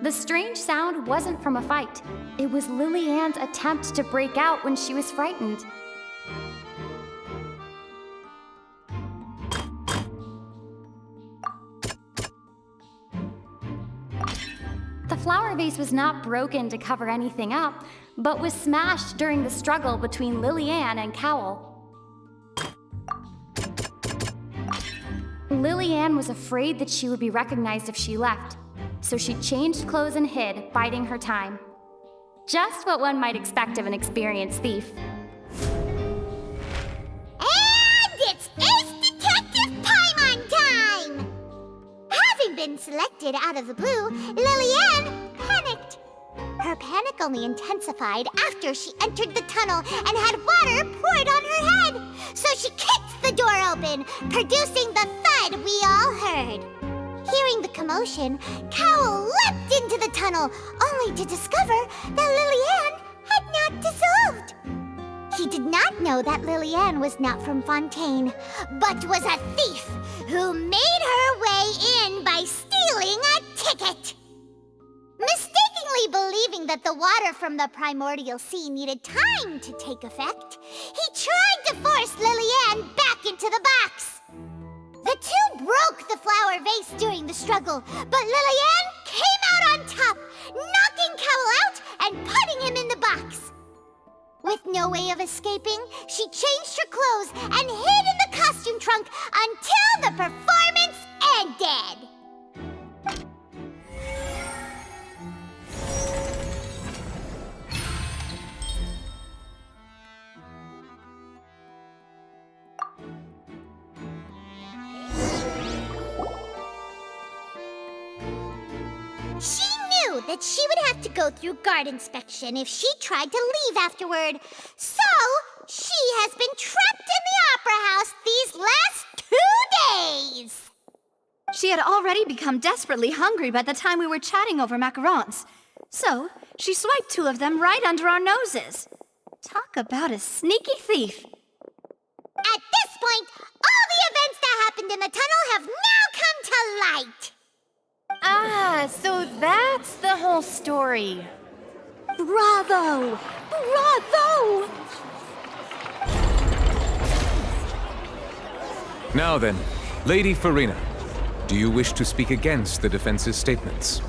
The strange sound wasn't from a fight. It was Lillian's attempt to break out when she was frightened. The flower vase was not broken to cover anything up, but was smashed during the struggle between Lillian and Cowl. Lillian was afraid that she would be recognized if she left, so she changed clothes and hid, biding her time. Just what one might expect of an experienced thief. And it's Ace Detective Paimon time! Having been selected out of the blue, Lillian panicked. Her panic only intensified after she entered the tunnel and had water poured on her head. So she kicked the door open, producing the thud we all heard. Hearing the commotion, Cowl leapt into the tunnel, only to discover that Lillian had not dissolved. He did not know that Lillian was not from Fontaine, but was a thief who made her way in by stealing a ticket. Mistakenly believing that the water from the primordial sea needed time to take effect, he tried to force Lillian back into the box. The two broke the flower vase during the struggle, but Lillian came out on top, knocking Cowell out and putting him in the box. With no way of escaping, she changed her clothes and hid in the costume trunk until the performance ended. She knew that she would have to go through guard inspection if she tried to leave afterward. So, she has been trapped in the Opera House these last 2 days. She had already become desperately hungry by the time we were chatting over macarons. So, she swiped 2 of them right under our noses. Talk about a sneaky thief. At this point, all the events that happened in the tunnel have now come to light. Ah, so that's the whole story. Bravo! Bravo! Now then, Lady Furina, do you wish to speak against the defense's statements?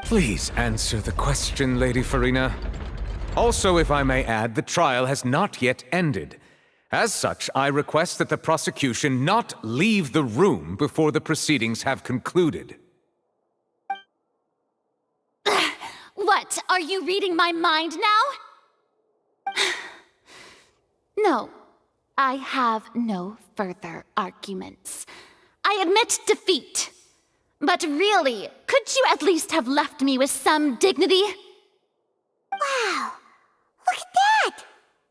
Please answer the question, Lady Furina. Also, if I may add, the trial has not yet ended. As such, I request that the prosecution not leave the room before the proceedings have concluded. What? Are you reading my mind now? No, I have no further arguments. I admit defeat. But really, could you at least have left me with some dignity? Wow, look at that!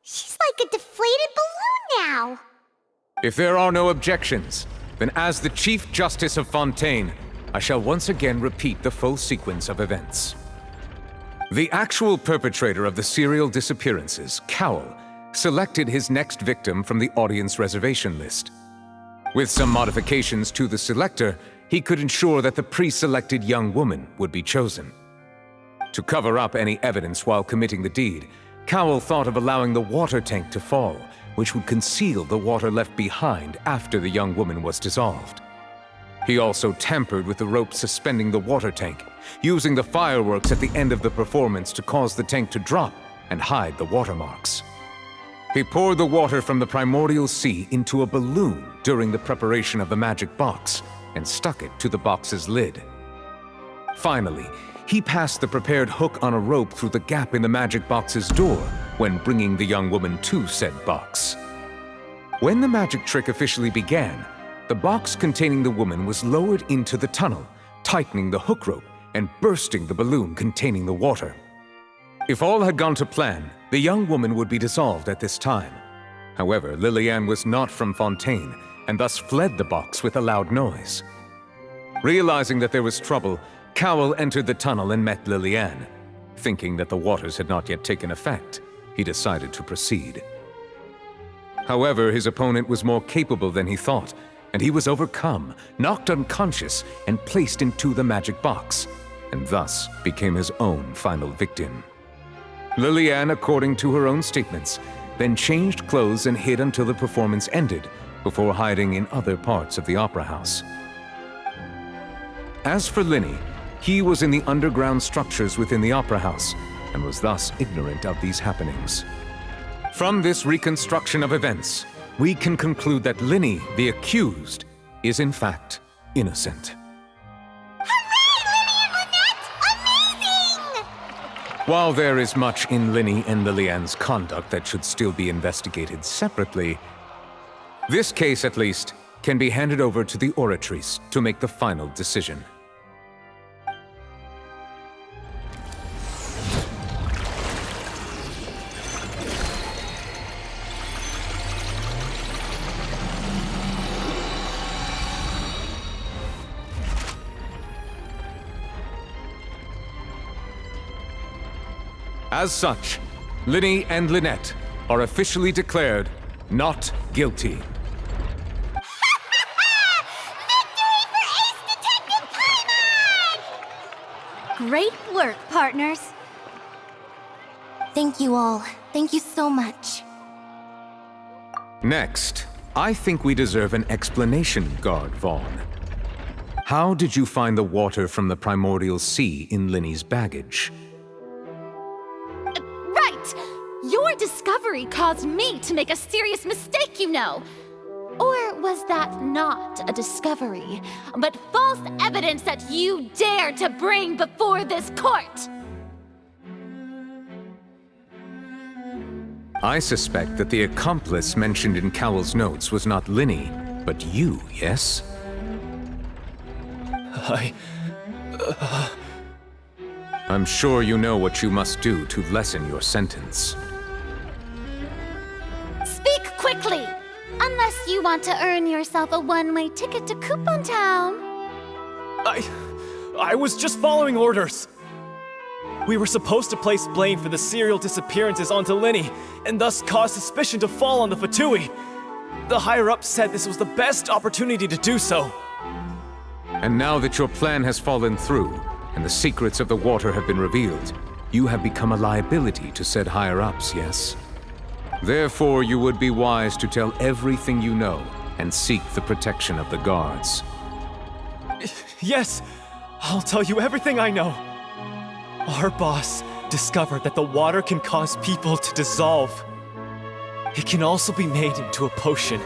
She's like a deflated balloon now. If there are no objections, then as the Chief Justice of Fontaine, I shall once again repeat the full sequence of events. The actual perpetrator of the serial disappearances, Cowell, selected his next victim from the audience reservation list. With some modifications to the selector, he could ensure that the pre-selected young woman would be chosen. To cover up any evidence while committing the deed, Cowell thought of allowing the water tank to fall, which would conceal the water left behind after the young woman was dissolved. He also tampered with the rope suspending the water tank, using the fireworks at the end of the performance to cause the tank to drop and hide the watermarks. He poured the water from the primordial sea into a balloon during the preparation of the magic box and stuck it to the box's lid. Finally, he passed the prepared hook on a rope through the gap in the magic box's door when bringing the young woman to said box. When the magic trick officially began, the box containing the woman was lowered into the tunnel, tightening the hook rope and bursting the balloon containing the water. If all had gone to plan, the young woman would be dissolved at this time. However, Lillian was not from Fontaine and thus fled the box with a loud noise. Realizing that there was trouble, Cowell entered the tunnel and met Lillian. Thinking that the waters had not yet taken effect, he decided to proceed. However, his opponent was more capable than he thought, and he was overcome, knocked unconscious, and placed into the magic box, and thus became his own final victim. Lillian, according to her own statements, then changed clothes and hid until the performance ended, before hiding in other parts of the opera house. As for Lyney, he was in the underground structures within the opera house, and was thus ignorant of these happenings. From this reconstruction of events, we can conclude that Lyney, the accused, is in fact innocent. While there is much in Lyney and Lillian's conduct that should still be investigated separately, this case, at least, can be handed over to the oratories to make the final decision. As such, Lyney and Lynette are officially declared not guilty. Victory for Ace Detective Paimon! Great work, partners. Thank you all. Thank you so much. Next, I think we deserve an explanation, Guard Vaughn. How did you find the water from the primordial sea in Lyney's baggage? Right! Your discovery caused me to make a serious mistake, you know. Or was that not a discovery, but false evidence that you dared to bring before this court? I suspect that the accomplice mentioned in Cowell's notes was not Lyney, but you, yes? I'm sure you know what you must do to lessen your sentence. Speak quickly! Unless you want to earn yourself a one-way ticket to Coupon Town. I was just following orders. We were supposed to place blame for the serial disappearances onto Lyney, and thus cause suspicion to fall on the Fatui. The higher-ups said this was the best opportunity to do so. And now that your plan has fallen through, and the secrets of the water have been revealed, you have become a liability to said higher-ups, yes? Therefore, you would be wise to tell everything you know, and seek the protection of the guards. Yes, I'll tell you everything I know. Our boss discovered that the water can cause people to dissolve. It can also be made into a potion,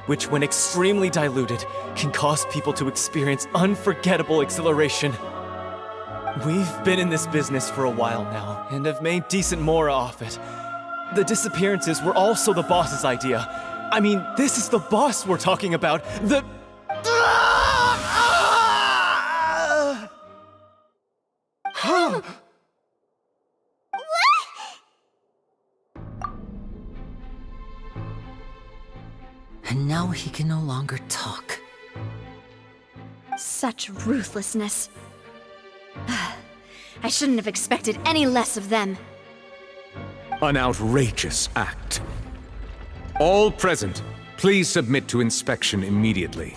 which when extremely diluted, can cause people to experience unforgettable exhilaration. We've been in this business for a while now, and have made decent more off it. The disappearances were also the boss's idea. I mean, this is the boss we're talking about. And now he can no longer talk. Such ruthlessness. I shouldn't have expected any less of them. An outrageous act. All present, please submit to inspection immediately.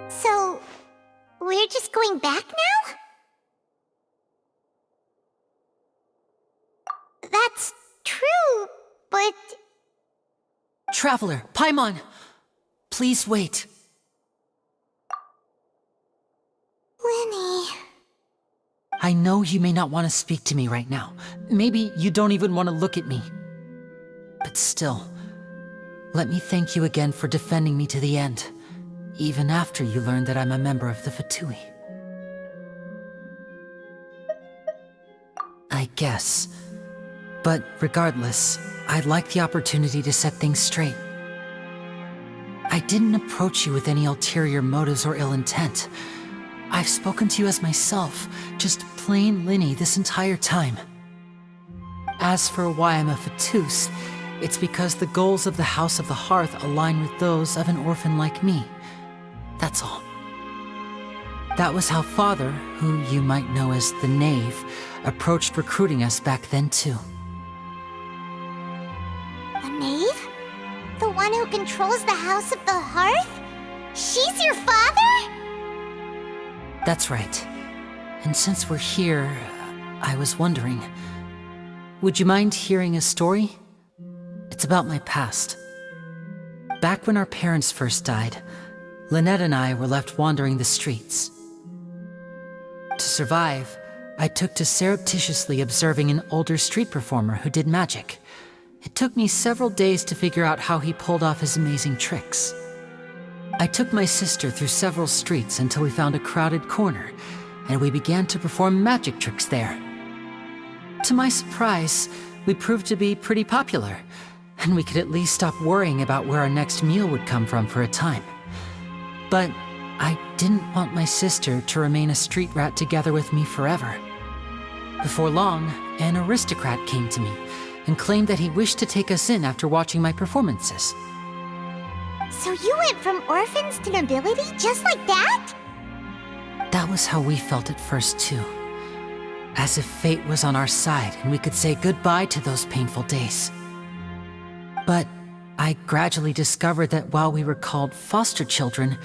So, we're just going back now? That's true, but... Traveler, Paimon! Please wait. Lyney... I know you may not want to speak to me right now. Maybe you don't even want to look at me. But still, let me thank you again for defending me to the end, even after you learned that I'm a member of the Fatui. I guess. But regardless, I'd like the opportunity to set things straight. I didn't approach you with any ulterior motives or ill intent. I've spoken to you as myself, just plain Lyney this entire time. As for why I'm a Fatus, it's because the goals of the House of the Hearth align with those of an orphan like me. That's all. That was how Father, who you might know as the Knave, approached recruiting us back then too. The Knave? The one who controls the House of the Hearth? She's your father? That's right. And since we're here, I was wondering, would you mind hearing a story? It's about my past. Back when our parents first died, Lynette and I were left wandering the streets. To survive, I took to surreptitiously observing an older street performer who did magic. It took me several days to figure out how he pulled off his amazing tricks. I took my sister through several streets until we found a crowded corner, and we began to perform magic tricks there. To my surprise, we proved to be pretty popular, and we could at least stop worrying about where our next meal would come from for a time. But I didn't want my sister to remain a street rat together with me forever. Before long, an aristocrat came to me and claimed that he wished to take us in after watching my performances. So you went from orphans to nobility just like that? That was how we felt at first too. As if fate was on our side and we could say goodbye to those painful days. But I gradually discovered that while we were called foster children,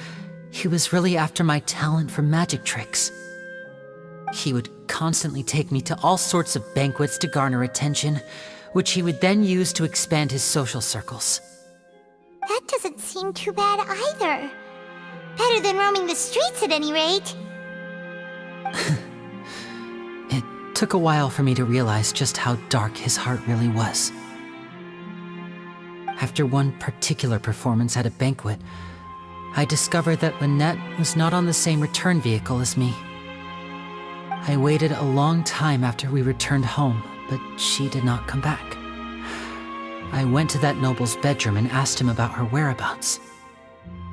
he was really after my talent for magic tricks. He would constantly take me to all sorts of banquets to garner attention, which he would then use to expand his social circles. That doesn't seem too bad either. Better than roaming the streets at any rate. It took a while for me to realize just how dark his heart really was. After one particular performance at a banquet, I discovered that Lynette was not on the same return vehicle as me. I waited a long time after we returned home, but she did not come back. I went to that noble's bedroom and asked him about her whereabouts.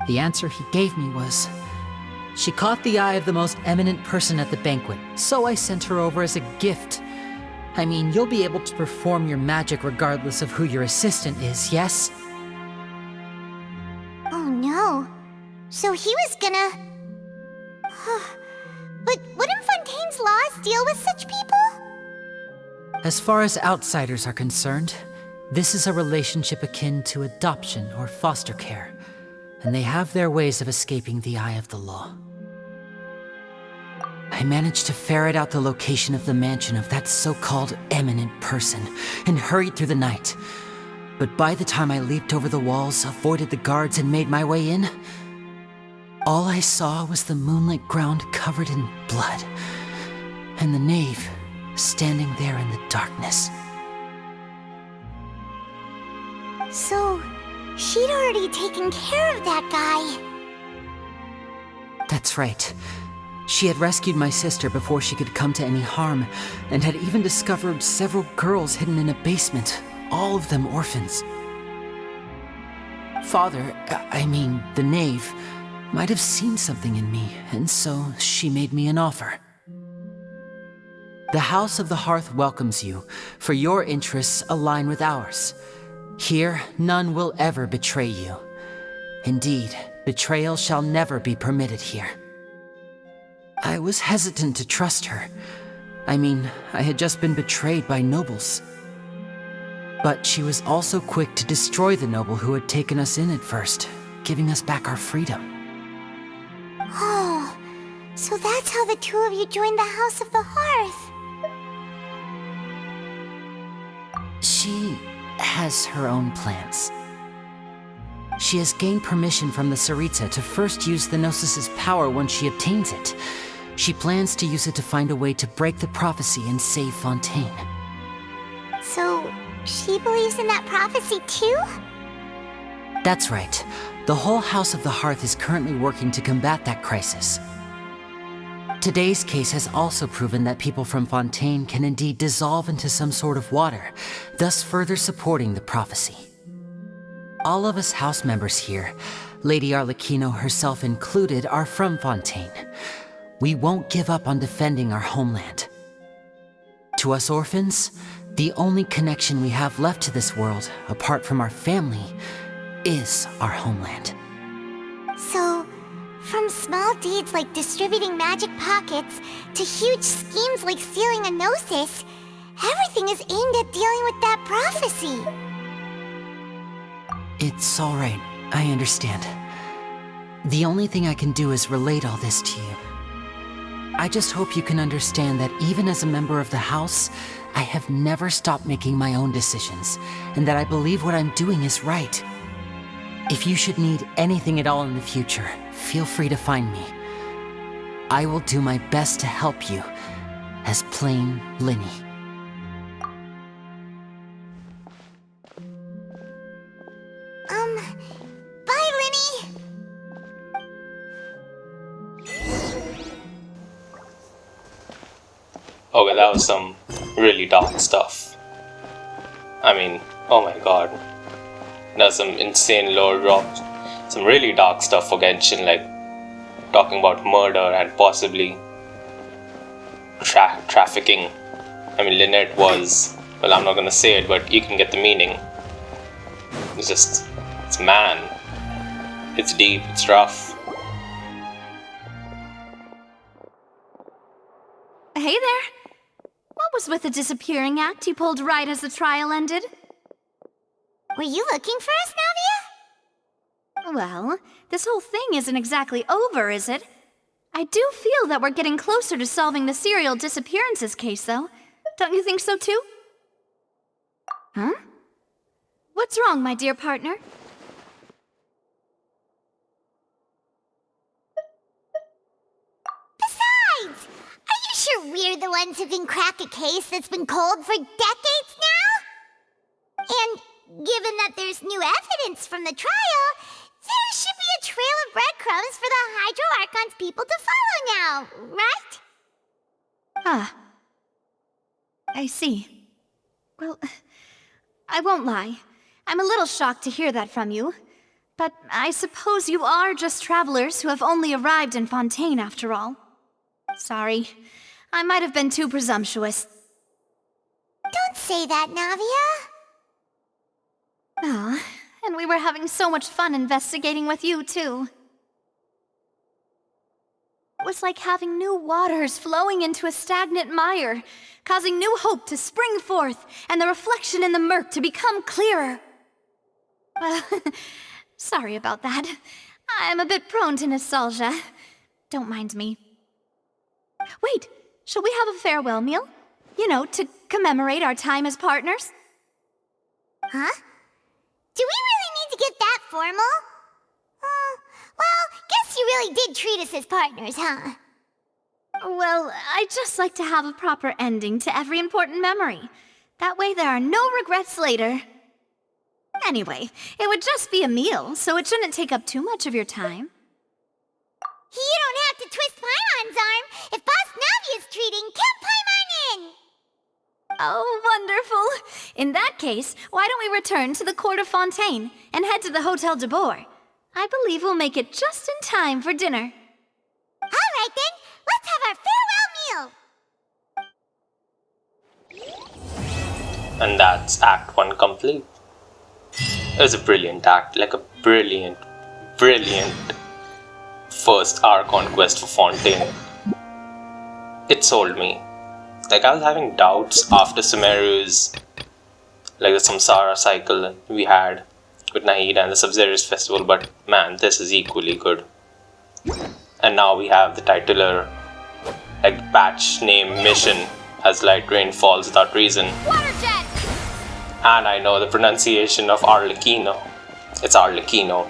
The answer he gave me was, she caught the eye of the most eminent person at the banquet, so I sent her over as a gift. I mean, you'll be able to perform your magic regardless of who your assistant is, yes? Oh no. So he was gonna... But wouldn't Fontaine's laws deal with such people? As far as outsiders are concerned, this is a relationship akin to adoption or foster care, and they have their ways of escaping the eye of the law. I managed to ferret out the location of the mansion of that so-called eminent person and hurried through the night. But by the time I leaped over the walls, avoided the guards, and made my way in, all I saw was the moonlit ground covered in blood, and the knave standing there in the darkness. So, she'd already taken care of that guy. That's right. She had rescued my sister before she could come to any harm, and had even discovered several girls hidden in a basement, all of them orphans. Father, the knave, might have seen something in me, and so she made me an offer. The House of the Hearth welcomes you, for your interests align with ours. Here, none will ever betray you. Indeed, betrayal shall never be permitted here. I was hesitant to trust her. I had just been betrayed by nobles. But she was also quick to destroy the noble who had taken us in at first, giving us back our freedom. Oh, so that's how the two of you joined the House of the Hearth. She has her own plans. She has gained permission from the Tsaritsa to first use the Gnosis' power when she obtains it. She plans to use it to find a way to break the prophecy and save Fontaine. So, she believes in that prophecy too? That's right. The whole House of the Hearth is currently working to combat that crisis. Today's case has also proven that people from Fontaine can indeed dissolve into some sort of water, thus further supporting the prophecy. All of us house members here, Lady Arlecchino herself included, are from Fontaine. We won't give up on defending our homeland. To us orphans, the only connection we have left to this world, apart from our family, is our homeland. So, from small deeds like distributing magic pockets to huge schemes like stealing a Gnosis, everything is aimed at dealing with that prophecy. It's all right. I understand. The only thing I can do is relate all this to you. I just hope you can understand that even as a member of the House, I have never stopped making my own decisions, and that I believe what I'm doing is right. If you should need anything at all in the future, feel free to find me. I will do my best to help you, as plain Lyney. Bye, Lyney! Okay, that was some really dark stuff. Oh my god. That's some insane lore drops. Some really dark stuff for Genshin, like talking about murder and possibly trafficking. Lynette was, well, I'm not gonna say it, but you can get the meaning. It's man. It's deep, it's rough. Hey there! What was with the disappearing act you pulled right as the trial ended? Were you looking for us, Navia? Well, this whole thing isn't exactly over, is it? I do feel that we're getting closer to solving the serial disappearances case, though. Don't you think so, too? Huh? What's wrong, my dear partner? Besides, are you sure we're the ones who can crack a case that's been cold for decades now? And given that there's new evidence from the trial, there should be a trail of breadcrumbs for the Hydro Archon's people to follow now, right? Ah. I see. Well, I won't lie. I'm a little shocked to hear that from you. But I suppose you are just travelers who have only arrived in Fontaine after all. Sorry. I might have been too presumptuous. Don't say that, Navia. Ah, and we were having so much fun investigating with you, too. It was like having new waters flowing into a stagnant mire, causing new hope to spring forth, and the reflection in the murk to become clearer. Well, sorry about that. I'm a bit prone to nostalgia. Don't mind me. Wait, shall we have a farewell meal? You know, to commemorate our time as partners? Huh? Do we really need to get that formal? Well, guess you really did treat us as partners, huh? Well, I'd just like to have a proper ending to every important memory. That way there are no regrets later. Anyway, it would just be a meal, so it shouldn't take up too much of your time. You don't have to twist Paimon's arm. If Boss Navia's treating, count Paimon in! Oh, wonderful. In that case, why don't we return to the court of Fontaine and head to the Hotel de Boer? I believe we'll make it just in time for dinner. All right then, let's have our farewell meal. And that's Act 1 complete. It was a brilliant act, like a brilliant first Archon Quest for Fontaine. It sold me. Like, I was having doubts after Sumeru's, like the Samsara cycle we had with Nahida and the Sub-Zerius Festival, but man, this is equally good. And now we have the titular, like, patch name mission as light rain falls without reason. Waterjet! And I know the pronunciation of Arlecchino. It's Arlecchino.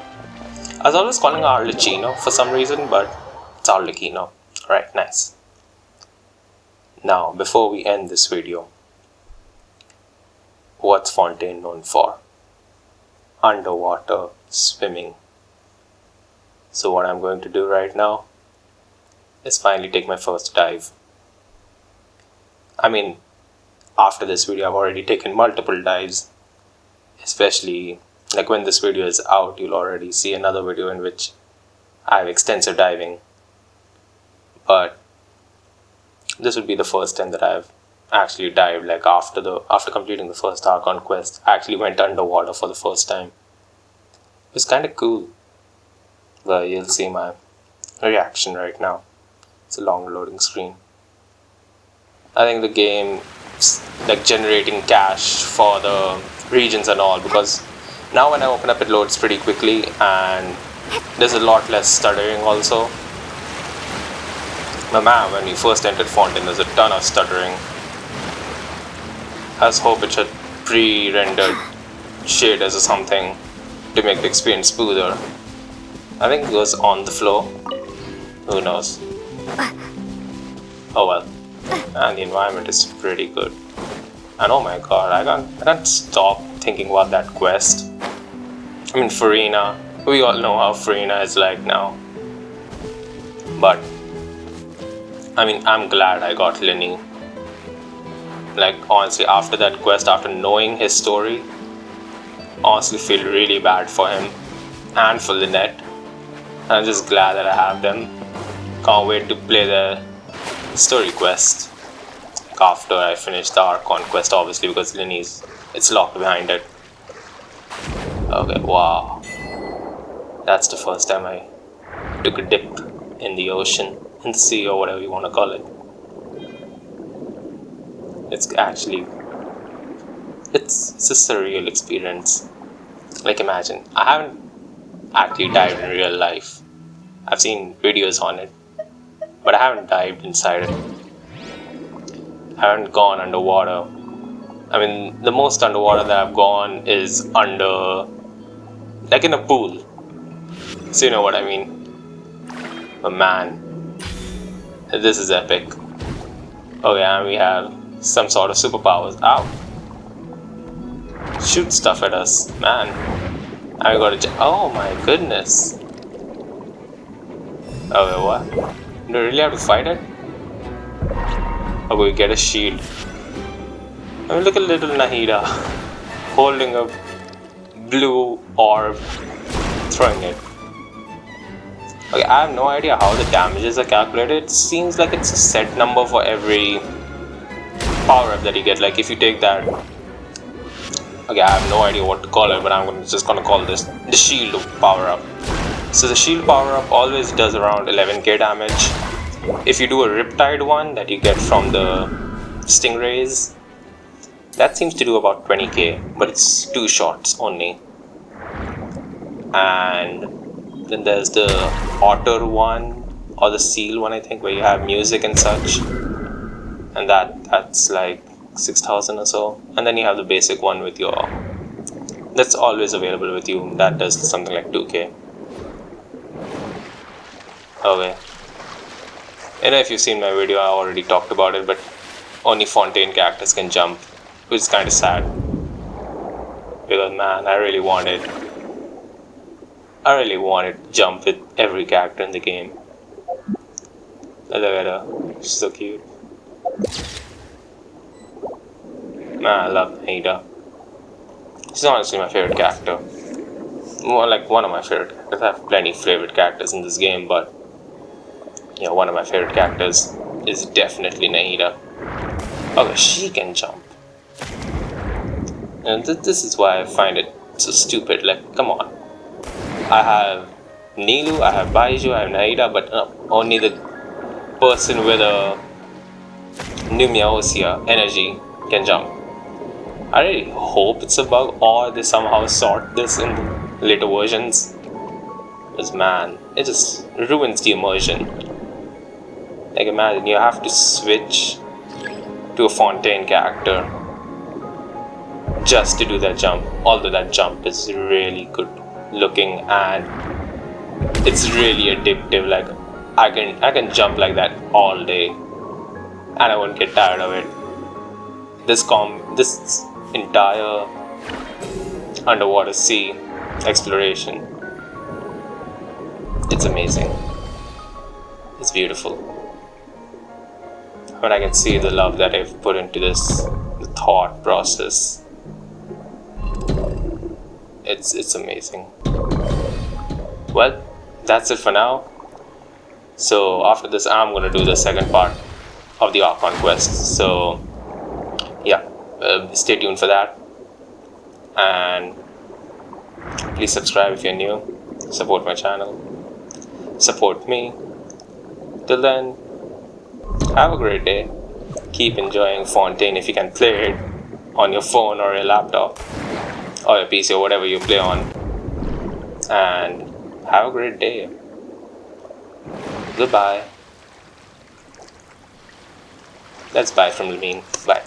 I was always calling it Arlecchino for some reason, but it's Arlecchino. Alright, nice. Now, before we end this video, what's Fontaine known for? Underwater swimming. So what I'm going to do right now is finally take my first dive. I mean, after this video I've already taken multiple dives, especially like when this video is out you'll already see another video in which I have extensive diving, but this would be the first time that I've actually dived. Like after completing the first Archon Quest, I actually went underwater for the first time. It was kind of cool, but you'll see my reaction right now. It's a long loading screen. I think the game like generating cache for the regions and all, because now when I open up it loads pretty quickly and there's a lot less stuttering also. But man, when we first entered Fontaine there's a ton of stuttering. I just hope it should pre-rendered shaders or something to make the experience smoother. I think it goes on the flow. Who knows? Oh well. And the environment is pretty good. And oh my god, I can't stop thinking about that quest. I mean, Furina. We all know how Furina is like now. But I mean, I'm glad I got Lyney. Like honestly, after that quest, after knowing his story, honestly feel really bad for him and for Lynette. I'm just glad that I have them. Can't wait to play the story quest after I finish the Archon Quest, obviously, because Lyney's, it's locked behind it. Okay, wow. That's the first time I took a dip in the ocean, in the sea, or whatever you want to call it. It's actually, it's a surreal experience. Like imagine, I haven't actually dived in real life. I've seen videos on it, but I haven't dived inside it. I haven't gone underwater. I mean, the most underwater that I've gone is under, like in a pool. So you know what I mean. But man, this is epic. Okay, and we have some sort of superpowers. Ow! Shoot stuff at us, man. I gotta. Oh my goodness. Okay, what? Do we really have to fight it? Okay, we get a shield. I mean, look at little Nahida holding a blue orb, throwing it. Okay, I have no idea how the damages are calculated. It seems like it's a set number for every power up that you get. Like if you take that. Okay, I have no idea what to call it, but I'm just gonna call this the shield power up. So the shield power up always does around 11k damage. If you do a Riptide one that you get from the Stingrays, that seems to do about 20k, but it's 2 shots only. And then there's the Otter one, or the Seal one I think, where you have music and such. And that's like 6,000 or so. And then you have the basic one with your... that's always available with you. That does something like 2k. Okay. I know if you've seen my video, I already talked about it, but only Fontaine characters can jump, which is kind of sad. Because man, I really wanted to jump with every character in the game. Look at her, she's so cute. Man, I love Nahida. She's honestly my favorite character. More like one of my favorite characters. I have plenty of favorite characters in this game, but yeah, one of my favorite characters is definitely Nahida. Okay, she can jump. And this is why I find it so stupid. Like, come on. I have Nilu, I have Baiju, I have Nahida, but only the person with a Numia Osea energy can jump. I really hope it's a bug, or they somehow sort this in the later versions. Because man, it just ruins the immersion. Like imagine you have to switch to a Fontaine character just to do that jump. Although that jump is really good looking and it's really addictive. Like I can jump like that all day and I won't get tired of it. This entire underwater sea exploration, it's amazing. It's beautiful. When I can see the love that I've put into this, the thought process, it's amazing. Well, that's it for now. So after this, I'm gonna do the second part of the Archon Quest. So yeah, stay tuned for that, and please subscribe if you're new. Support my channel. Support me. Till then, have a great day. Keep enjoying Fontaine if you can play it on your phone or your laptop or your PC or whatever you play on. And have a great day. Goodbye. That's bye from Lumine. Bye.